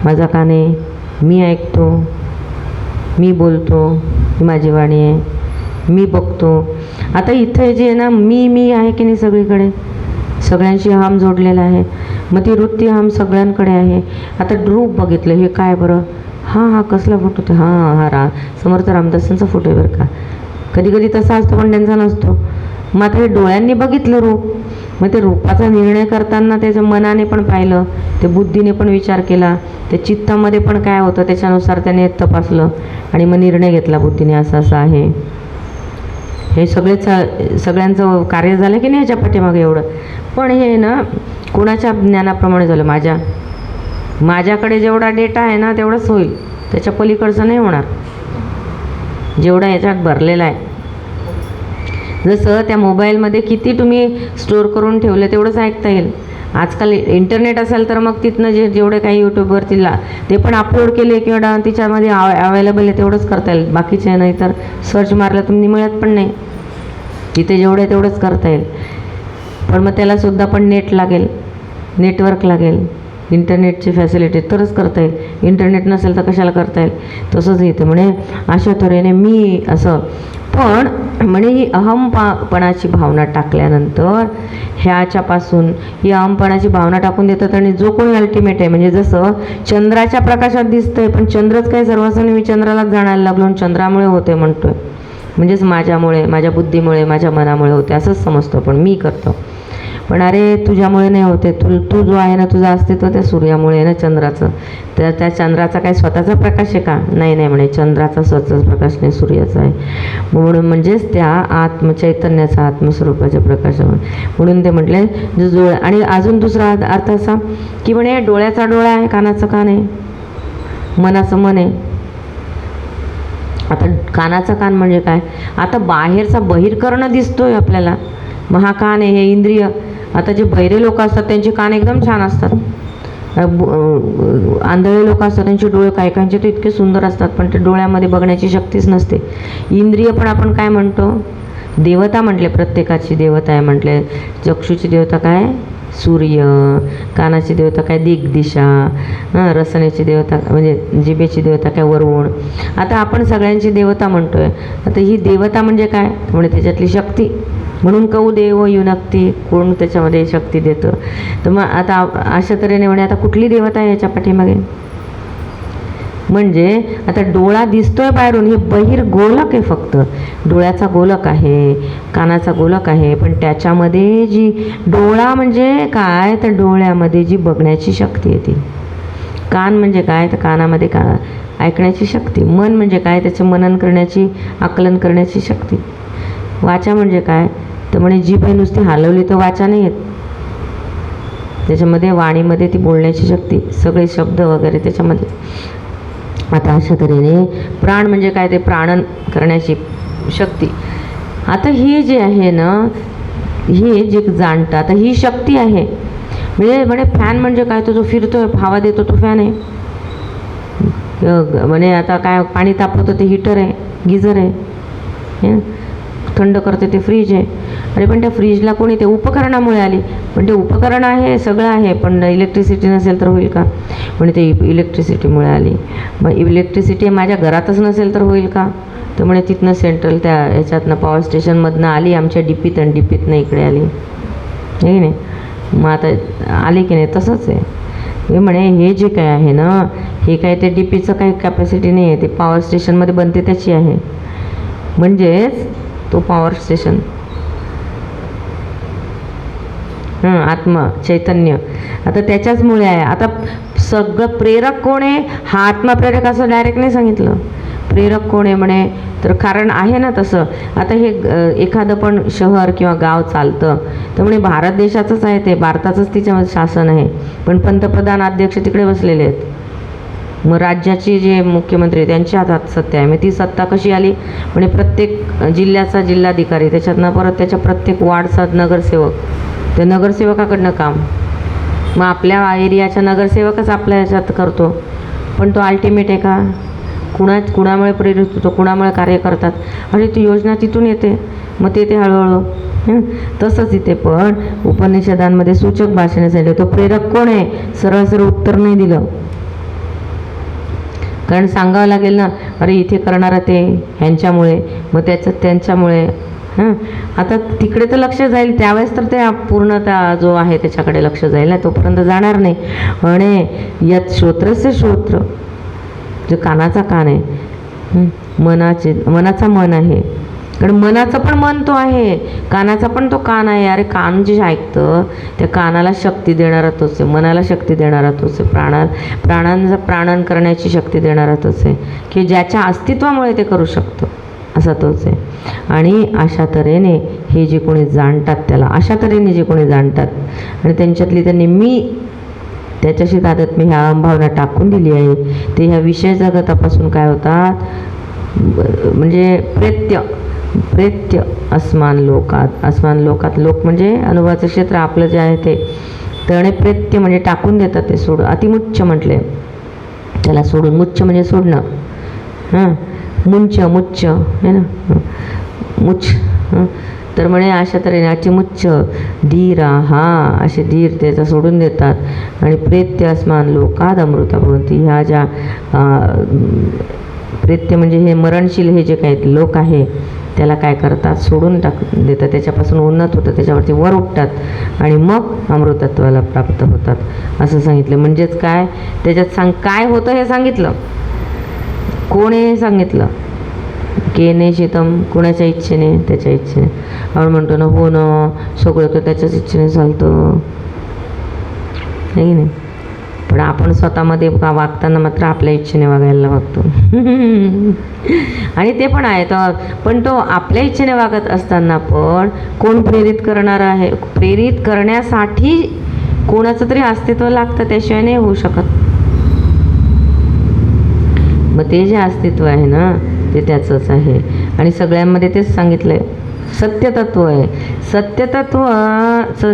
Speaker 1: माझा कान आहे, मी ऐकतो, मी बोलतो, ही माझी वाणी आहे, मी बघतो. आता इथे जे आहे ना, मी आहे की नाही सगळीकडे, सगळ्यांशी हम जोडलेला आहे. मग ती वृत्ती हम सगळ्यांकडे आहे. आता रूप बघितलं, हे काय बरं, हा कसला फोटो, ते हा समर्थ रामदासांचा फोटो आहे बरं का. कधी कधी तसा असतो पण त्यांचा नसतो. मग आता हे डोळ्यांनी बघितलं रूप, मग ते रूपाचा निर्णय करताना त्याच्या मनाने पण पाहिलं, ते बुद्धीने पण विचार केला, ते चित्तामध्ये पण काय होतं त्याच्यानुसार त्याने तपासलं आणि मग निर्णय घेतला बुद्धीने, असं आहे. हे सगळ्यांचं कार्य झालं की नाही ह्याच्या पाठीमागे एवढं. पण हे ना कोणाच्या ज्ञानाप्रमाणे झालं, माझ्याकडे जेवढा डेटा आहे ना तेवढंच होईल, त्याच्या पलीकडचं नाही होणार, जेवढा याच्यात भरलेला आहे. जसं त्या मोबाईलमध्ये किती तुम्ही स्टोअर करून ठेवलं तेवढंच ऐकता येईल. आजकाल इंटरनेट असेल तर मग तिथनं जेवढे काही यूट्यूबवरती ते पण अपलोड केले किंवा तिच्यामध्ये अवेलेबल आहे तेवढंच करता येईल, बाकीचे नाही तर सर्च मारलं तुम्ही मिळत पण नाही. तिथे जेवढं आहे तेवढंच करता येईल. पण मग त्यालासुद्धा पण नेट लागेल, नेटवर्क लागेल, इंटरनेटची फॅसिलिटी तरच करता येईल. इंटरनेट नसेल तर कशाला करता येईल. तसंच इथे म्हणे अशा तऱ्हेने मी असं. पण म्हणे ही अहमपणाची भावना टाकल्यानंतर ह्याच्यापासून ही अहमपणाची भावना टाकून देतात आणि जो कोणी अल्टिमेट आहे, म्हणजे जसं चंद्राच्या प्रकाशात दिसतंय पण चंद्रच काय सर्वस्व मी चंद्रालाच जाणायला लागलो आणि चंद्रामुळे होते म्हणतोय, म्हणजेच माझ्यामुळे, माझ्या बुद्धीमुळे, माझ्या मनामुळे होते असंच समजतो. पण मी करतो, पण अरे तुझ्यामुळे नाही होते, तू जो आहे ना तुझं अस्तित्व त्या सूर्यामुळे आहे ना, चंद्राचं. तर त्या चंद्राचा काय स्वतःचा प्रकाश आहे का? नाही म्हणे, चंद्राचा स्वतःचा प्रकाश नाही, सूर्याचा आहे. म्हणून म्हणजेच त्या आत्मचैतन्याचा, आत्मस्वरूपाच्या प्रकाशामुळे. म्हणून ते म्हटले जो आणि अजून दुसरा अर्थ असा की म्हणे डोळ्याचा डोळा आहे, कानाचं कान आहे, मनाचं मन आहे. आता कानाचं कान म्हणजे काय, आता बाहेरचा बहिर्कर्ण दिसतोय आपल्याला, मग हा कान आहे, हे इंद्रिय. आता जे बहिरे लोक असतात त्यांचे कान एकदम छान असतात, आंधळे लोक असतात त्यांचे डोळे काहींचे तर इतके सुंदर असतात, पण ते डोळ्यामध्ये बघण्याची शक्तीच नसते. इंद्रिय पण आपण काय म्हणतो, देवता म्हटले, प्रत्येकाची देवता आहे म्हटले. चक्षुची देवता काय, सूर्य. कानाची देवता काय, दिग्दिशा. रसनेची देवता म्हणजे जिभेची देवता काय, वरुण. आता आपण सगळ्यांची देवता म्हणतोय. आता ही देवता म्हणजे काय, म्हणजे त्याच्यातली शक्ती. म्हणून कौ देव युनक्ती, कोण त्याच्यामध्ये शक्ती देतं. तर मग आता अशा तऱ्हेने म्हणे आता कुठली देवता आहे याच्या पाठीमागे, म्हणजे आता डोळा दिसतोय बाहेरून, हे बहिर्गोलक आहे फक्त. डोळ्याचा गोलक आहे, कानाचा गोलक आहे, पण त्याच्यामध्ये जी डोळा म्हणजे काय, तर डोळ्यामध्ये जी बघण्याची शक्ती येते. कान म्हणजे काय, तर कानामध्ये ऐकण्याची शक्ती. मन म्हणजे काय, त्याचं मनन करण्याची, आकलन करण्याची शक्ती. वाचा म्हणजे काय, तर म्हणे जीभ नुसती हलवली तर वाचा नाही येत, त्याच्यामध्ये वाणीमध्ये ती बोलण्याची शक्ती, सगळे शब्द वगैरे त्याच्यामध्ये. आता अशा तऱ्हेने प्राण म्हणजे काय, ते प्राणन करण्याची शक्ती. आता हे जे आहे ना, हे जे जाणतं, आता ही शक्ती आहे. म्हणजे म्हणे फॅन म्हणजे काय, तो जो फिरतोय हवा देतो तो फॅन आहे. म्हणे आता काय पाणी तापवतं ते हीटर आहे, गिझर आहे. थंड करते ते फ्रीज आहे. अरे पण त्या फ्रीजला कोणी, ते उपकरणामुळे आली, पण ते उपकरण आहे, सगळं आहे, पण इलेक्ट्रिसिटी नसेल तर होईल का, म्हणजे ते इलेक्ट्रिसिटीमुळे आली. मग इलेक्ट्रिसिटी माझ्या घरातच नसेल तर होईल का, तर म्हणे तिथनं सेंट्रल त्या ह्याच्यातनं पॉवर स्टेशनमधनं आली आमच्या डीपीत, आणि डीपीतनं इकडे आली, हे नाही. मग आता आली की नाही, तसंच आहे हे. म्हणे हे जे काय आहे ना, हे काय ते डीपीचं काही कॅपॅसिटी नाही आहे, ते पॉवर स्टेशनमध्ये बनते त्याची आहे. म्हणजेच तो पॉवर स्टेशन, आत्मा चैतन्य, आता त्याच्याचमुळे आहे. आता सगळं प्रेरक कोण आहे, हा आत्मा प्रेरक असं डायरेक्ट नाही सांगितलं. प्रेरक कोण आहे म्हणे, तर कारण आहे ना तसं. आता हे एखादं पण शहर किंवा गाव चालतं तर म्हणे भारत देशाचंच आहे, ते भारताचंच तिच्यामध्ये शासन आहे, पण पंतप्रधान अध्यक्ष तिकडे बसलेले आहेत. मग राज्याचे जे मुख्यमंत्री त्यांच्या हातात सत्ता आहे. मग ती सत्ता कशी आली? म्हणजे प्रत्येक जिल्ह्याचा जिल्हाधिकारी, त्याच्यातनं परत त्याच्या प्रत्येक वार्डचा नगरसेवक, त्या नगरसेवकाकडनं काम. मग आपल्या एरियाच्या नगरसेवकच आपल्या ह्याच्यात करतो, पण तो अल्टिमेट आहे का? कुणामुळे प्रेरित होतो, कुणामुळे कार्य करतात, आणि ती योजना तिथून येते. मग ते हळूहळू तसंच इथे पण उपनिषदांमध्ये सूचक भाषेने सांगितलं. तो प्रेरक कोण आहे? सरळ सरळ उत्तर नाही दिलं, कारण सांगावं लागेल ना, अरे इथे करणारा ते ह्यांच्यामुळे, मग त्याचं त्यांच्यामुळे. आता तिकडे तर लक्ष जाईल त्यावेळेस, तर ते पूर्ण त्या जो आहे त्याच्याकडे लक्ष जाईल ना, तोपर्यंत जाणार नाही. आणि यात श्रोत्रस्य श्रोत्र, जो कानाचा कान आहे, मनाचा मन आहे, कारण मनाचं पण मन तो आहे, कानाचा पण तो कान आहे. अरे कान जे ऐकतं त्या कानाला शक्ती देणारा तोच आहे, मनाला शक्ती देणारा तोच आहे, प्राणांचा प्राणन करण्याची शक्ती देणारा तोच आहे, की ज्याच्या अस्तित्वामुळे ते करू शकतो असा तोच आहे. आणि अशा तऱ्हेने हे जे कोणी जाणतात, त्याला अशा तऱ्हेने जे कोणी जाणतात आणि त्यांच्यातली त्यांनी मी त्याच्याशी दादत मी ह्या भावना टाकून दिली आहे, ते ह्या विषय जगतापासून काय होतात, म्हणजे प्रेत्य अस्मान लोकात लोक म्हणजे अनुभवाचं क्षेत्र आपलं जे आहे ते, तर प्रेत्य म्हणजे टाकून देतात, ते सोडून. अतिमुच्च म्हटले त्याला, सोडून. मुच्च म्हणजे सोडणं, मुच्च है ना, मुच्च. तर म्हणे अशा तऱ्हेने अतिमुच्च धीरा, असे धीर त्याचा सोडून देतात. आणि प्रेत्य अस्मान लोकात अमृता भवन्ति, ह्या ज्या प्रेत्य म्हणजे हे मरणशील हे जे काही लोक आहे त्याला काय करतात, सोडून टाकून देतात, त्याच्यापासून उन्नत होतं, त्याच्यावरती वर उठतात आणि मग अमृतत्वाला प्राप्त होतात असं सांगितलं. म्हणजेच काय त्याच्यात काय होतं हे सांगितलं, कोण हे सांगितलं. केने शीतम, कोणाच्या इच्छेने, त्याच्या इच्छेने. आपण म्हणतो ना, हो ना सगळं तर त्याच्याच इच्छेने चालतं, नाही. पण आपण स्वतःमध्ये वागताना मात्र आपल्या इच्छेने वागायला वागतो. आणि ते पण आहे तर, पण तो आपल्या इच्छेने वागत असताना पण कोण प्रेरित करणार आहे? प्रेरित करण्यासाठी कोणाचं तरी अस्तित्व लागतं, त्याशिवाय नाही होऊ शकत. मग ते जे अस्तित्व आहे ना ते त्याचंच आहे. आणि सगळ्यांमध्ये तेच सांगितलं आहे, सत्यतत्व आहे. सत्यतत्वाचं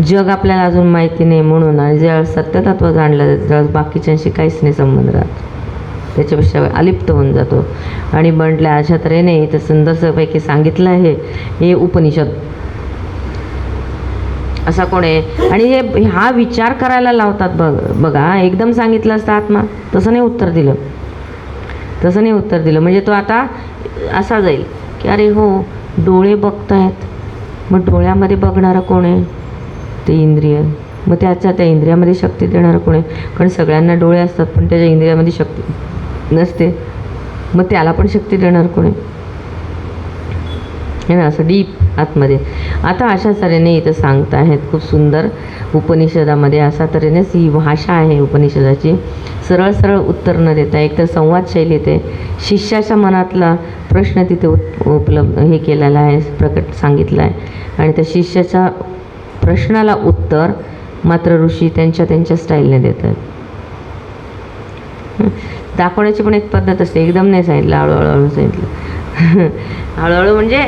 Speaker 1: जग आपल्याला अजून माहिती नाही म्हणून, आणि ज्यावेळेस सत्यतत्व जाणलं त्यावेळेस बाकीच्यांशी काहीच नाही संबंध राहत, त्याच्यापेक्षा अलिप्त होऊन जातो. आणि म्हटलं अशा तऱ्हेने इथं सुंदरपैकी सांगितलं आहे हे उपनिषद. असा कोण आहे? आणि हे हा विचार करायला लावतात. बघा एकदम सांगितलं असतं आत्मा, तसं नाही उत्तर दिलं. म्हणजे तो आता असा जाईल की अरे हो डोळे बघतायत, मग डोळ्यामध्ये बघणारं कोण आहे? ते इंद्रिय. मग त्या इंद्रियामध्ये शक्ती देणारं कोण आहे? कारण सगळ्यांना डोळे असतात पण त्याच्या इंद्रियामध्ये शक्ती नसते, मग त्याला पण शक्ती देणार कोण आहे ना, असं डीप आतमध्ये. आता अशा तऱ्हेने इथं सांगत आहेत, खूप सुंदर उपनिषदामध्ये अशा तऱ्हेनेच ही भाषा आहे उपनिषदाची. सरळ सरळ उत्तर न देता एक तर संवाद शैलीत आहे. शिष्याच्या मनातला प्रश्न तिथे उपलब्ध हे केलेला आहे, प्रकट सांगितला आहे. आणि त्या शिष्याच्या प्रश्नाला उत्तर मात्र ऋषी त्यांच्या स्टाईलने देतात. दाखवण्याची पण एक पद्धत असते, एकदम नाही सांगितलं, हळूहळू सांगितलं. हळूहळू म्हणजे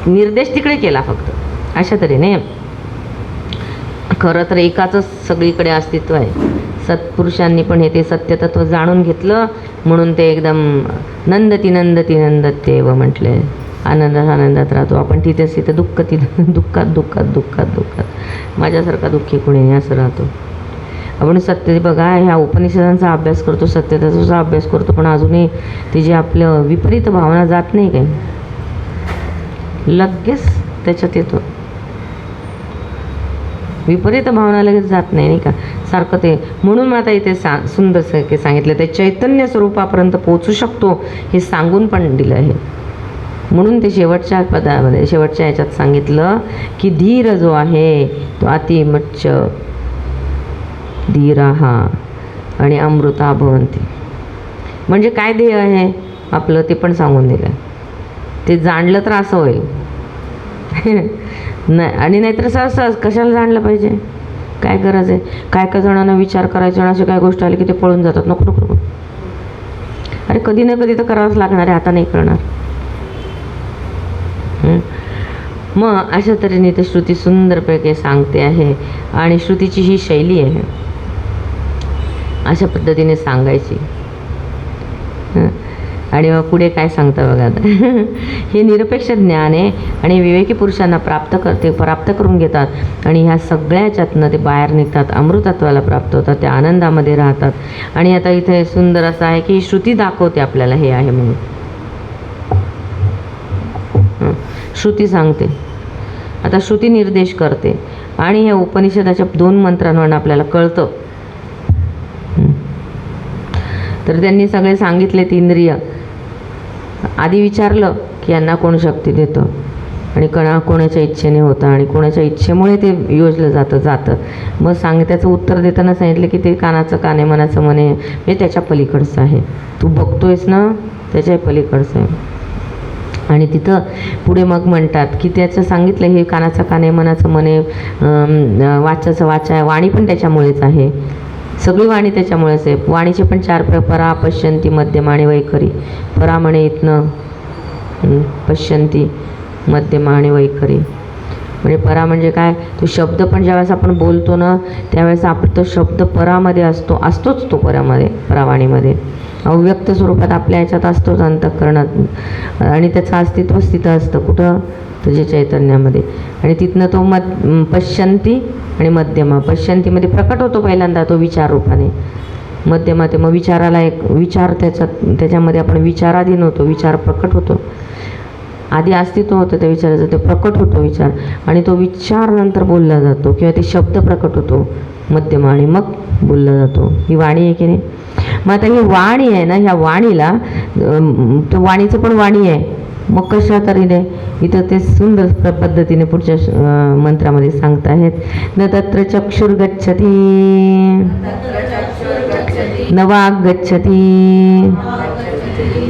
Speaker 1: निर्देश तिकडे केला फक्त, अशा तऱ्हेने. खरं तर एकाचंच सगळीकडे अस्तित्व आहे. सत्पुरुषांनी पण हे ते सत्यतत्व जाणून घेतलं म्हणून ते एकदम नंदतेव म्हटले. आनंदात राहतो आपण, तिथेच तिथं दुःखात माझ्यासारखा दुःखी कोणी नाही असं राहतो आपण. सत्य बघा, ह्या उपनिषदांचा अभ्यास करतो, सत्यतत्वाचा अभ्यास करतो, पण अजूनही ती जी आपलं विपरीत भावना जात नाही काय, लगेच त्याच्यात येतो. विपरीत भावना लगेच जात नाही का, सारखं ते. म्हणून मला इथे सुंदर सांगितलं, ते चैतन्य स्वरूपापर्यंत पोचू शकतो हे सांगून पण दिलं आहे. म्हणून ते शेवटच्या पदामध्ये, शेवटच्या ह्याच्यात सांगितलं की धीर जो आहे तो अतिमच्च धीरा आणि अमृता भवन्ति. म्हणजे काय ध्येय आहे आपलं ते पण सांगून दिलं. ते जाणलं तर असं होईल नाही, आणि नाहीतर सहज कशाला जाणलं पाहिजे, काय गरज आहे? काय काय जणांना विचार करायचे आणि असे काय गोष्ट आली की ते पळून जातात. नको नको नको. अरे कधी ना कधी तर करावंच लागणार आहे, आता नाही करणार. मग अशा तऱ्हेने ते श्रुती सुंदरपैकी सांगते आहे आणि श्रुतीची ही शैली आहे अशा पद्धतीने सांगायची. आणि मग पुढे काय सांगतं बघा आता. हे निरपेक्ष ज्ञान आहे आणि विवेकी पुरुषांना प्राप्त करून घेतात आणि ह्या सगळ्याच्यातनं ते बाहेर निघतात, अमृतत्वाला प्राप्त होतात, त्या आनंदामध्ये राहतात. आणि आता इथे सुंदर असं आहे की श्रुती दाखवते आपल्याला हे आहे म्हणून. श्रुती सांगते, आता श्रुती निर्देश करते आणि ह्या उपनिषदाच्या 2 मंत्रांवरून आपल्याला कळतं. तर त्यांनी सगळे सांगितले इंद्रिय. आधी विचारलं की यांना कोण शक्ती देतं आणि कोणाच्या इच्छेने होतं आणि कोणाच्या इच्छेमुळे ते योजलं जातं. मग त्याचं उत्तर देताना सांगितलं की ते कानाचं कान आहे, मनाचं मन आहे, म्हणजे त्याच्या पलीकडचं आहे. तू बघतोयस ना, त्याच्या पलीकडचं आहे. आणि तिथं पुढे मग म्हणतात की त्याचं सांगितलं हे कानाचं कान आहे, मनाचं मन आहे, वाचाचं वाचा आहे, वाणी पण त्याच्यामुळेच आहे. सगळी वाणी त्याच्यामुळेच आहे. वाणीचे पण 4 परा, पश्यंती, मध्यम आणि वैखरी. परा म्हणे इथनं पश्यंती, मध्यम आणि वैखरी. म्हणजे परा म्हणजे काय? तो शब्द पण ज्यावेळेस आपण बोलतो ना त्यावेळेस आपण तो शब्द परामध्ये असतोच तो परावाणीमध्ये अव्यक्त स्वरूपात आपल्या ह्याच्यात असतोच अंतःकरणात. आणि त्याचं अस्तित्व तिथं असतं. कुठं? तुझ्या चैतन्यामध्ये. आणि तिथनं तो पश्यंती आणि मध्यमा. पश्यंतीमध्ये प्रकट होतो पहिल्यांदा तो विचार रूपाने. मध्यमा ते मग विचाराला एक विचार त्याच्यामध्ये आपण विचाराधीन होतो, विचार प्रकट होतो. आधी अस्तित्व होतं त्या विचाराचं, ते प्रकट होतो विचार आणि तो विचार नंतर बोलला जातो किंवा ते शब्द प्रकट होतो मध्यमा आणि मग बोलला जातो. ही वाणी आहे की नाही? मग आता ही वाणी आहे ना, ह्या वाणीला तो वाणीचं पण वाणी आहे. मग कशा तऱ्हेने इथं ते सुंदर पद्धतीने पुढच्या मंत्रामध्ये सांगत आहेत. न तत्र चक्षुर्गच्छति न वाक् गच्छति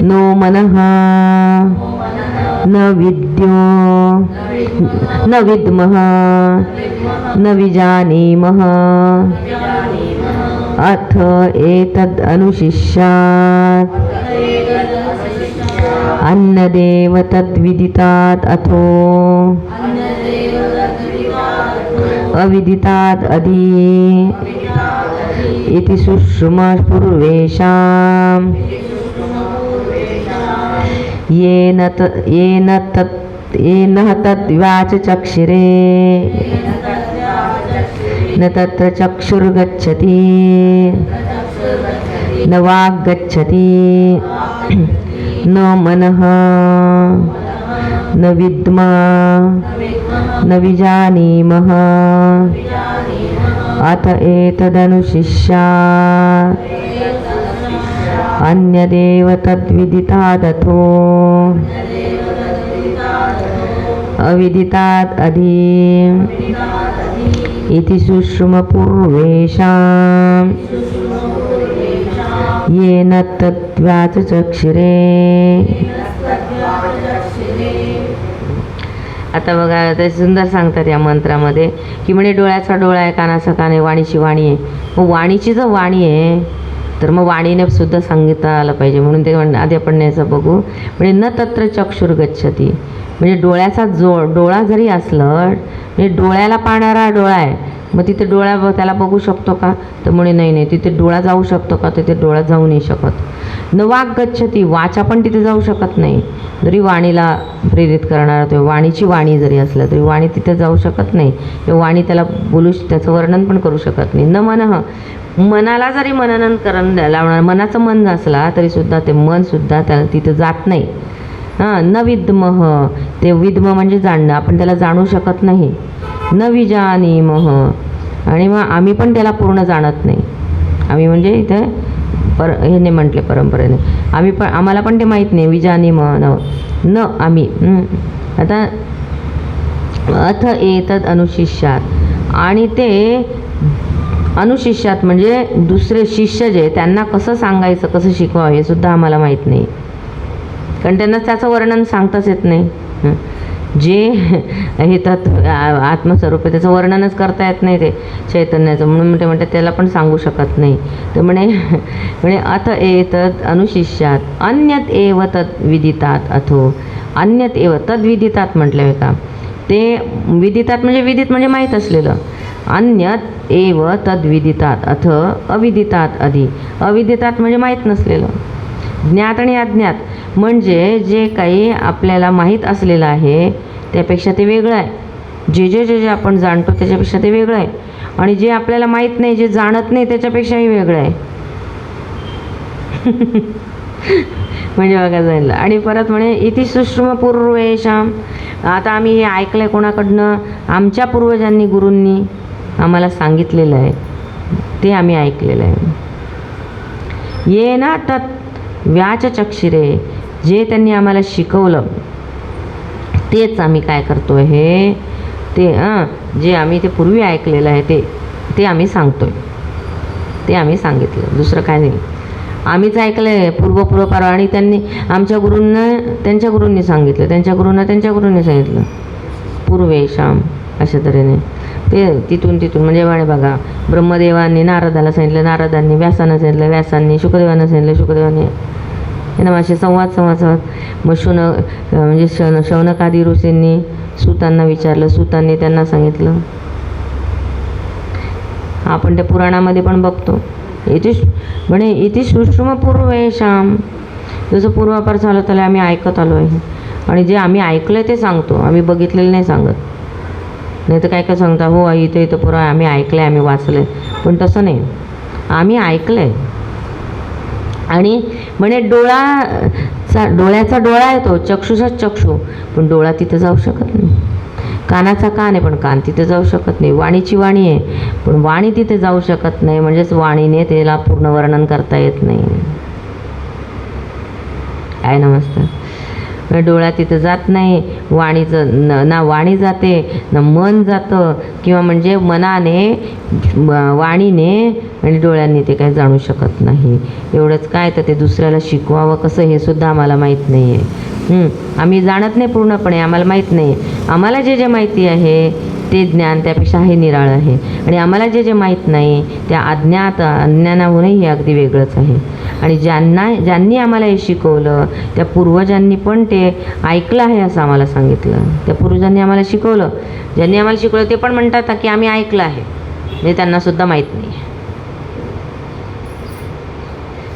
Speaker 1: नो मनः न विद्यो न विद्मः न विजानीमः अथ एतद् अनुशिष्यात् अन्नदेव तद्विदितात् अथो अविदितात् अधि इति सुषुमा पूर्वेषाम् येन तद्वाचचक्षिरे न तत्र चक्षुर्गच्छति न वाक् गच्छति न मनः न विद्मा न विजानीमः अथ एतदनुशिष्यात् अन्यदेव तद्विदितादथो अविदितात् अधि इति सुषुम पूर्वेषाम् येन तद्वाचचक्षिरे. आता बघा ते सुंदर सांगतात या मंत्रामध्ये की म्हणे डोळ्याचा डोळा आहे, कानाचा कान आहे, वाणीची वाणी आहे. मग वाणीची जर वाणी आहे तर मग वाणीने सुद्धा सांगितलं आलं पाहिजे. म्हणून ते आधी आपण याचं बघू. म्हणजे न तत्र चक्षुर्गच्छति म्हणजे डोळ्याचा डोळा जरी असलं म्हणजे डोळ्याला पाहणारा डोळा आहे, मग तिथे डोळा त्याला बघू शकतो का? तर म्हणे नाही, तिथे डोळा जाऊ शकतो का? तिथे डोळा जाऊ नाही शकत. न वाक् गच्छति वाचा पण तिथे जाऊ शकत नाही. जरी वाणीला प्रेरित करणारा तो वाणीची वाणी जरी असलं तरी वाणी तिथे जाऊ शकत नाही. किंवा वाणी त्याला त्याचं वर्णन पण करू शकत नाही. न मनः मनाला जरी मनन लावणार मनाचं मन असला तरी सुद्धा ते मन सुद्धा त्याला तिथे जात नाही. न विद्मः ते विद्म म्हणजे जाणणं, आपण त्याला जाणू शकत नाही. न विजानीमः आणि मग आम्ही पण त्याला पूर्ण जाणत नाही. आम्ही म्हणजे इथे ह्याने म्हटले परंपरेने आम्हाला पण ते माहीत नाही. विजानीमः न आम्ही. आता अथ एतद् अनुशिष्यात् आणि ते अनुशिष्यात म्हणजे दुसरे शिष्य जे त्यांना कसं सांगायचं, कसं शिकवावं हे सुद्धा आम्हाला माहीत नाही. कारण त्यांना त्याचं वर्णन सांगताच येत नाही. जे हे तत्व आत्मस्वरूप आहे त्याचं वर्णनच करता येत नाही ते चैतन्याचं, म्हणून ते म्हणतात त्याला पण सांगू शकत नाही. तर म्हणे अथ एतद अनुशिष्यात अन्यत एव तद विदितात अथो. अन्यत एव तद विदितात म्हटलं का, ते विदितात म्हणजे विदित म्हणजे माहीत असलेलं. अन्यत एव तद विदितात अथ अविदितात अधि. अविदितात म्हणजे माहीत नसलेलं. ज्ञात आणि अज्ञात म्हणजे जे काही आपल्याला माहीत असलेलं आहे त्यापेक्षा ते वेगळं आहे. जे जे जे जे आपण जाणतो त्याच्यापेक्षा ते वेगळं आहे. आणि जे आपल्याला माहीत नाही, जे जाणत नाही त्याच्यापेक्षाही वेगळं आहे. म्हणजे बघा जाईल. आणि परत म्हणे इति सुश्रुम पूर्वेशाम. आता आम्ही हे ऐकलं आहे कोणाकडनं? आमच्या पूर्वजांनी, गुरूंनी आम्हाला सांगितलेलं आहे, ते आम्ही ऐकलेलं आहे. ये ना तत् व्याचचक्षिरे, जे त्यांनी आम्हाला शिकवलं तेच आम्ही काय करतो आहे, ते जे आम्ही ते पूर्वी ऐकलेलं आहे ते आम्ही सांगतो आहे, ते आम्ही सांगितलं, दुसरं काय नाही. आम्हीच ऐकलं आहे पूर्वपर. आणि त्यांनी आमच्या गुरूंना त्यांच्या गुरूंनी सांगितलं, त्यांच्या गुरूंना त्यांच्या गुरूंनी सांगितलं. पूर्वेशाम अशा तऱ्हेने ते तिथून म्हणजे बघा, ब्रह्मदेवांनी नारदाला सांगितलं, नारदांनी व्यासांना सांगितलं, व्यासांनी शुकदेवांना सांगितलं, शुकदेवांनी ना असे संवाद. मग म्हणजे शौनकादी ऋषींनी सूतांना विचारलं, सूतांनी त्यांना सांगितलं. आपण त्या पुराणामध्ये पण बघतो. इति सुश्रुम पूर्वेशाम, जसं पूर्वापार झालं त्याला आम्ही ऐकत आलो आहे. आणि जे आम्ही ऐकलं ते सांगतो, आम्ही बघितलेलं नाही सांगत. नाही तर काय सांगता, हो इथं पुरा आम्ही ऐकलं आहे, आम्ही वाचलं आहे. पण तसं नाही, आम्ही ऐकलं आहे. आणि म्हणे डोळ्याचा डोळा आहे तो, चक्षुषा चक्षु, पण डोळा तिथं जाऊ शकत नाही. कानाचा कान आहे पण कान तिथे जाऊ शकत नाही. वाणीची वाणी आहे पण वाणी तिथे जाऊ शकत नाही. म्हणजेच वाणीने त्याला पूर्ण वर्णन करता येत नाही. काय नमस्कार. डोळा तिथं जात नाही, वाणीचं ना वाणी जाते ना मन जातं, किंवा म्हणजे मनाने, वाणीने आणि डोळ्यांनी ते काही जाणू शकत नाही. एवढंच काय, तर ते दुसऱ्याला शिकवावं कसं हे सुद्धा आम्हाला माहीत नाही आहे. आम्ही जाणत नाही पूर्णपणे, आम्हाला माहीत नाही. आम्हाला जे जे माहिती आहे ते ज्ञान त्यापेक्षा हे निराळं आहे. आणि आम्हाला जे जे माहीत नाही त्या अज्ञानाहूनही हे अगदी वेगळंच आहे. आणि ज्यांनी आम्हाला हे शिकवलं त्या पूर्वजांनी पण ते ऐकलं आहे असं आम्हाला सांगितलं. त्या पूर्वजांनी आम्हाला शिकवलं, ज्यांनी आम्हाला शिकवलं ते पण म्हणतात की आम्ही ऐकलं आहे, म्हणजे त्यांनासुद्धा माहीत नाही.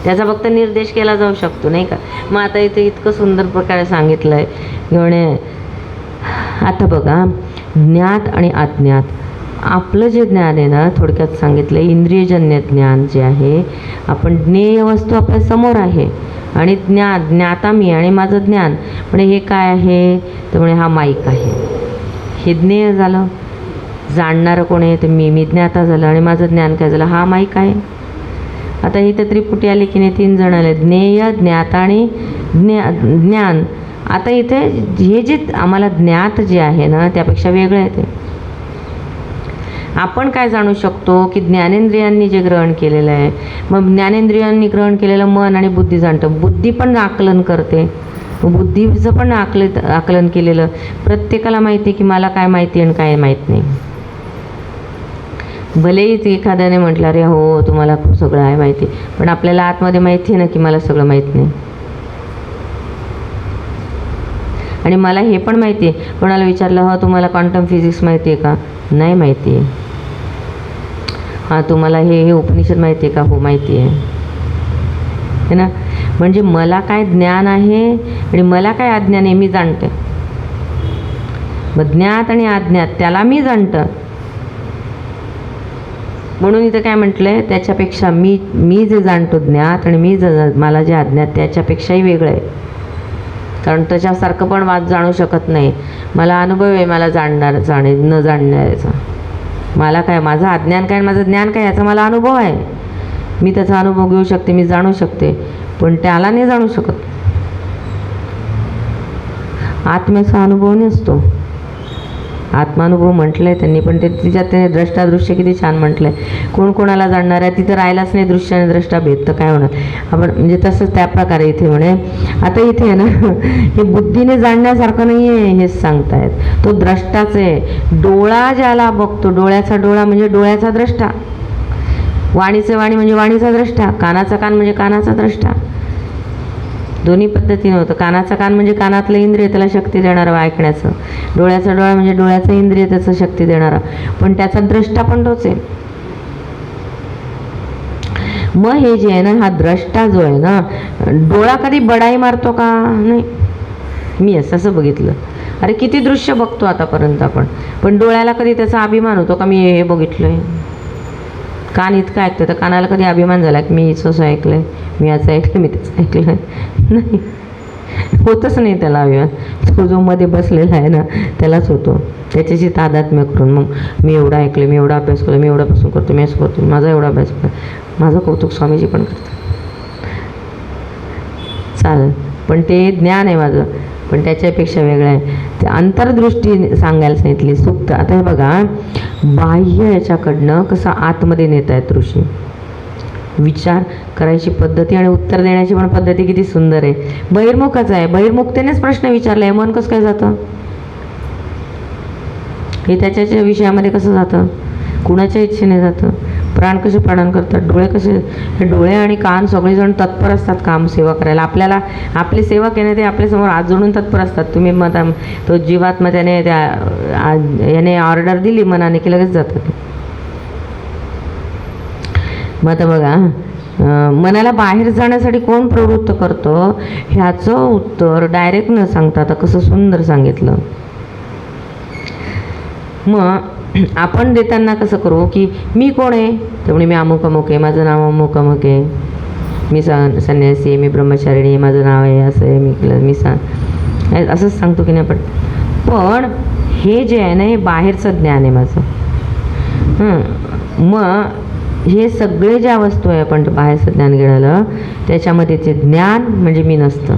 Speaker 1: त्याचा फक्त निर्देश केला जाऊ शकतो, नाही का. मग आता इथे इतकं सुंदर प्रकारे सांगितलं आहे. म्हणजे आता बघा, ज्ञात आणि अज्ञात. आपलं जे ज्ञान आहे ना, थोडक्यात सांगितलं, इंद्रियजन्य ज्ञान जे आहे, आपण ज्ञेय वस्तू आपल्या समोर आहे. आणि ज्ञाता मी आणि माझं ज्ञान, म्हणजे हे काय आहे, तर म्हणजे हा माईक आहे. हे ज्ञेय झालं. जाणणारं कोण आहे, तर मी ज्ञाता झालं. आणि माझं ज्ञान काय झालं, हा माईक आहे. आता इथं त्रिपुटी आली की नाही, 3 जण आले, ज्ञेय, ज्ञाता आणि ज्ञान. आता इथे हे जे आम्हाला ज्ञात जे आहे ना त्यापेक्षा वेगळं आहे. ते आपण काय जाणू शकतो की ज्ञानेंद्रियांनी जे ग्रहण केलेलं आहे, मग ज्ञानेंद्रियांनी ग्रहण केलेलं मन आणि बुद्धी जाणतं. बुद्धी पण आकलन करते, बुद्धीचं पण आकलन केलेलं. प्रत्येकाला माहिती आहे की मला काय माहिती आणि काय माहीत नाही. भलेही एखाद्याने म्हटलं अरे हो तुम्हाला खूप सगळं आहे माहिती, पण आपल्याला आतमध्ये माहिती आहे ना की मला सगळं माहीत नाही. आणि मला हे पण माहिती आहे, कोणाला विचारलं हो तुम्हाला क्वांटम फिजिक्स माहिती आहे का, नाही माहिती आहे. हां तुम्हाला हे उपनिषद माहिती आहे का, हो माहिती आहे ना. म्हणजे मला काय ज्ञान आहे आणि मला काय अज्ञान आहे मी जाणते. मग ज्ञात आणि अज्ञात त्याला मी जाणतं. म्हणून इथं काय म्हटलं आहे, त्याच्यापेक्षा मी जे जाणतो ज्ञात आणि मला जे अज्ञात त्याच्यापेक्षाही वेगळं आहे. कारण त्याच्यासारखं पण वाद जाणू शकत नाही. मला अनुभव आहे मला न जाणण्याचा. मला काय, माझं अज्ञान काय माझं ज्ञान काय याचा मला अनुभव आहे. मी त्याचा अनुभव घेऊ शकते, मी जाणू शकते, पण त्याला नाही जाणू शकत. आत्म्याचा अनुभव नसतो. आत्मानुभव म्हटलंय त्यांनी, पण ते तिच्यात त्याने द्रष्टादृश्य किती छान म्हटलंय. कोण कोणाला जाणणार आहे, तिथं राहिलाच नाही दृश्य आणि द्रष्टा भेद, तर काय होणार. आपण म्हणजे तसंच त्या प्रकारे इथे म्हणे. आता इथे आहे ना हे बुद्धीने जाणण्यासारखं नाही आहे, हेच सांगतायत. तो द्रष्टाच आहे. डोळा ज्याला बघतो, डोळ्याचा डोळा म्हणजे डोळ्याचा द्रष्टा, वाणीचे वाणी म्हणजे वाणीचा द्रष्टा, कानाचा कान म्हणजे कानाचा द्रष्टा. दोन्ही पद्धतीने होतं. कानाचा कान म्हणजे कानातलं इंद्रिय, त्याला शक्ती देणारं ऐकण्याचं. डोळ्याचा डोळा म्हणजे डोळ्याचं इंद्रिय, त्याचं शक्ती देणारा, पण त्याचा द्रष्टा पण तोच आहे. मग हे जे आहे ना, हा द्रष्टा जो आहे ना, डोळा कधी बडाई मारतो का? नाही. मी असं बघितलं. अरे किती दृश्य बघतो आतापर्यंत आपण, पण डोळ्याला कधी त्याचा अभिमान होतो का, मी हे बघितलंय. कान इतकं ऐकतं, तर कानाला कधी अभिमान झाला की मी असं ऐकलंय, मी असं ऐकलं, मी त्याचं ऐकलं नाही. होतच नाही त्याला अभिमान. तो जो मध्ये बसलेला आहे ना, त्यालाच होतो. त्याच्याशी तादात्म्य करून मग मी एवढं ऐकलं, मी एवढा अभ्यास केला, मी एवढापासून करतो, मी असं करतो, माझा एवढा अभ्यास केला. माझं कौतुक स्वामीजी पण करतात. चालेल, पण ते ज्ञान आहे माझं, पण त्याच्यापेक्षा वेगळं आहे. ते अंतर्दृष्टी सांगायला सांगितली सुप्त. आता हे बघा, बाह्य याच्याकडनं कसं आतमध्ये नेत आहेत ऋषी. विचार करायची पद्धती आणि उत्तर देण्याची पण पद्धती किती सुंदर आहे. बहिर्मुखच आहे, बहिर्मुखतेनेच प्रश्न विचारलाय. मन कसं काय जातं, हे त्याच्या विषयामध्ये कसं जातं, कुणाच्या इच्छेने जातं. प्राण कसे प्राणन करतात, डोळे कसे, हे डोळे आणि कान सगळेजण तत्पर असतात काम सेवा करायला. आपल्याला आपली सेवा केली ते आपल्यासमोर हात जोडून तत्पर असतात. तुम्ही मग तो जीवात्मा त्याने याने ऑर्डर दिली मनाने की लगेच जातात. मग आता बघा, मनाला बाहेर जाण्यासाठी कोण प्रवृत्त करतो, ह्याचं उत्तर डायरेक्ट न सांगता आता कसं सुंदर सांगितलं. मग आपण देताना कसं करू की मी कोण आहे, त्यामुळे मी अमुक अमुक आहे, माझं नाव अमुक अमुक आहे, मी संन्यासी आहे, मी ब्रह्मचारिणी आहे, माझं नाव आहे असं आहे, मी असंच सांगतो की नाही आपण. पण हे जे आहे ना, हे बाहेरचं ज्ञान आहे माझं. मग हे सगळे ज्या वस्तू आहे आपण बाहेरचं ज्ञान घेण्याला, त्याच्यामध्येचे ज्ञान म्हणजे मी नसतं.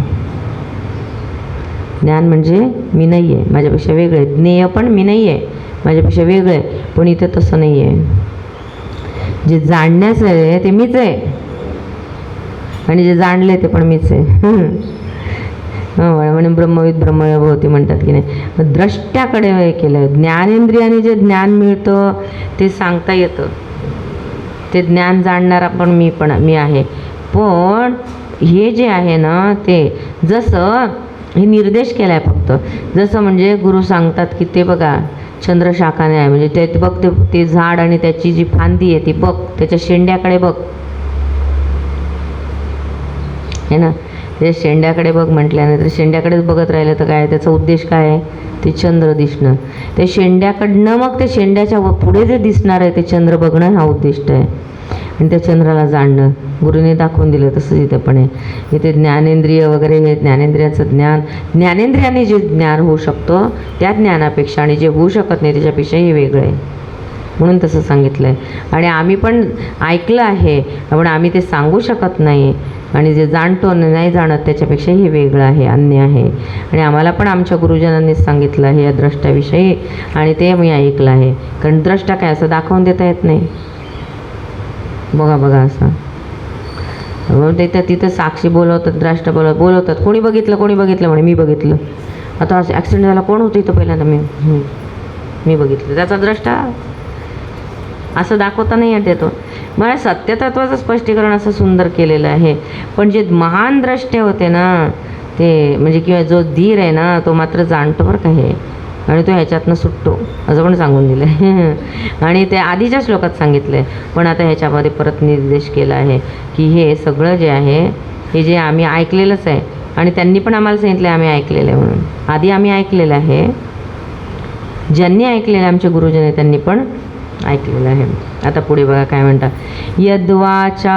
Speaker 1: ज्ञान म्हणजे मी नाही आहे, माझ्यापेक्षा वेगळं आहे. ज्ञेय पण मी नाही आहे, माझ्यापेक्षा वेगळं आहे. पण इथे तसं नाही आहे. जे जाणण्याचं आहे ते मीच आहे, आणि जे जाणले ते पण मीच आहे. म्हणून ब्रह्मविद ब्रह्मभवती म्हणतात की नाही. द्रष्ट्याकडे केलं. ज्ञानेंद्रियाने जे ज्ञान मिळतं ते सांगता येतं, ते ज्ञान जाणणारा पण मी आहे. पण हे जे आहे ना, ते जसं हे निर्देश केला आहे फक्त. जसं म्हणजे गुरु सांगतात की ते बघा चंद्रशाखाने आहे, म्हणजे ते बघ, ते झाड आणि त्याची जी फांदी आहे ती बघ, त्याच्या शेंड्याकडे बघ, है ना. ते शेंड्याकडे बघ म्हटल्यानंतर शेंड्याकडेच बघत राहिलं तर काय, त्याचा उद्देश काय आहे, ते चंद्र दिसणं. ते शेंड्याकडनं मग ते शेंड्याच्या पुढे जे दिसणार आहे ते चंद्र बघणं हा उद्दिष्ट आहे. आणि त्या चंद्राला जाणणं गुरुने दाखवून दिलं. तसंच इथं पण आहे. इथे ज्ञानेंद्रिय वगैरे हे ज्ञानेंद्रियाचं ज्ञान, ज्ञानेंद्रियाने जे ज्ञान होऊ शकतं त्या ज्ञानापेक्षा आणि जे होऊ शकत नाही त्याच्यापेक्षा हे वेगळं आहे, म्हणून तसं सांगितलं आहे. आणि आम्ही पण ऐकलं आहे, पण आम्ही ते सांगू शकत नाही. आणि जे जाणतो नाही जाणत त्याच्यापेक्षा हे वेगळं आहे, अन्य आहे. आणि आम्हाला पण आमच्या गुरुजनांनीच सांगितलं आहे या द्रष्टाविषयी, आणि ते मी ऐकलं आहे. कारण द्रष्टा काय असं दाखवून देता येत नाही. बघा असं तिथं साक्षी बोलवतात, द्रष्टा बोलवतात. कोणी बघितलं म्हणे, मी बघितलं. आता असं ॲक्सिडेंट झाला, कोण होतं इथं पहिल्यांदा, मी बघितलं. त्याचा द्रष्टा असं दाखवता नाही येत येतो. मला सत्यतत्वाचं स्पष्टीकरण असं सुंदर केलेलं आहे. पण जे महान द्रष्टे होते ना ते, म्हणजे किंवा जो धीर आहे ना तो मात्र जाणतो बरं का हे, आणि तो ह्याच्यातनं सुटतो असं पण सांगून दिलं आहे. आणि ते आधीच्या श्लोकात सांगितलं आहे, पण आता ह्याच्यामध्ये परत निर्देश केला आहे की हे सगळं जे आहे हे जे आम्ही ऐकलेलंच आहे, आणि त्यांनी पण आम्हाला सांगितलं आम्ही ऐकलेलं आहे म्हणून. आधी आम्ही ऐकलेलं आहे, ज्यांनी ऐकलेलं आमचे गुरुजन आहे त्यांनी पण ऐकलेलं आहे. आता पुढे बघा काय म्हणतात. यद्वाचा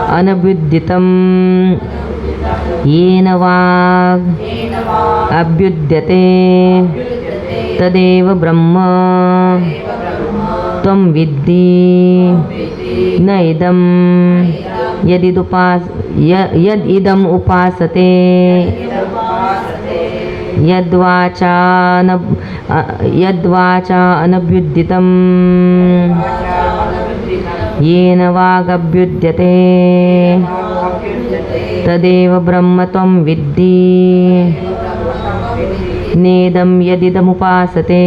Speaker 1: अनभ्युदितं येन वाग् अभ्युद्यते तदेव ब्रह्म त्वं विद्धि न इदं यदिदम् उपासते यद्वाचा अनभ्युदितं येन वागभ्युद्यते तदेव ब्रह्म त्वं विद्धि नेदं यदिदमुपासते.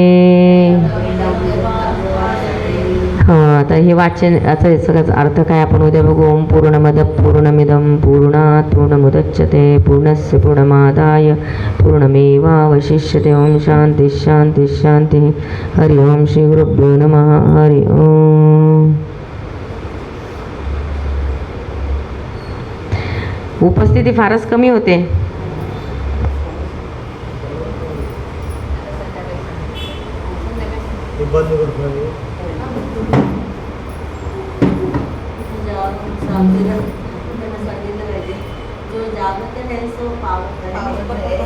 Speaker 1: आता हे वाचन आता हे सगळ्याचा अर्थ काय आपण उद्या बघू. ओम पूर्णमद पूर्णमिदं पूर्णात् पूर्णमुदच्यते पूर्णस्य पूर्णमादाय पूर्णमेवावशिष्यते. ओम शांती शांती शांती. हरि ओम श्री गुरुभ्यो नमः. हरि ओम. उपस्थिती फारच कमी होते.
Speaker 2: जो जागृत है सो पावन है.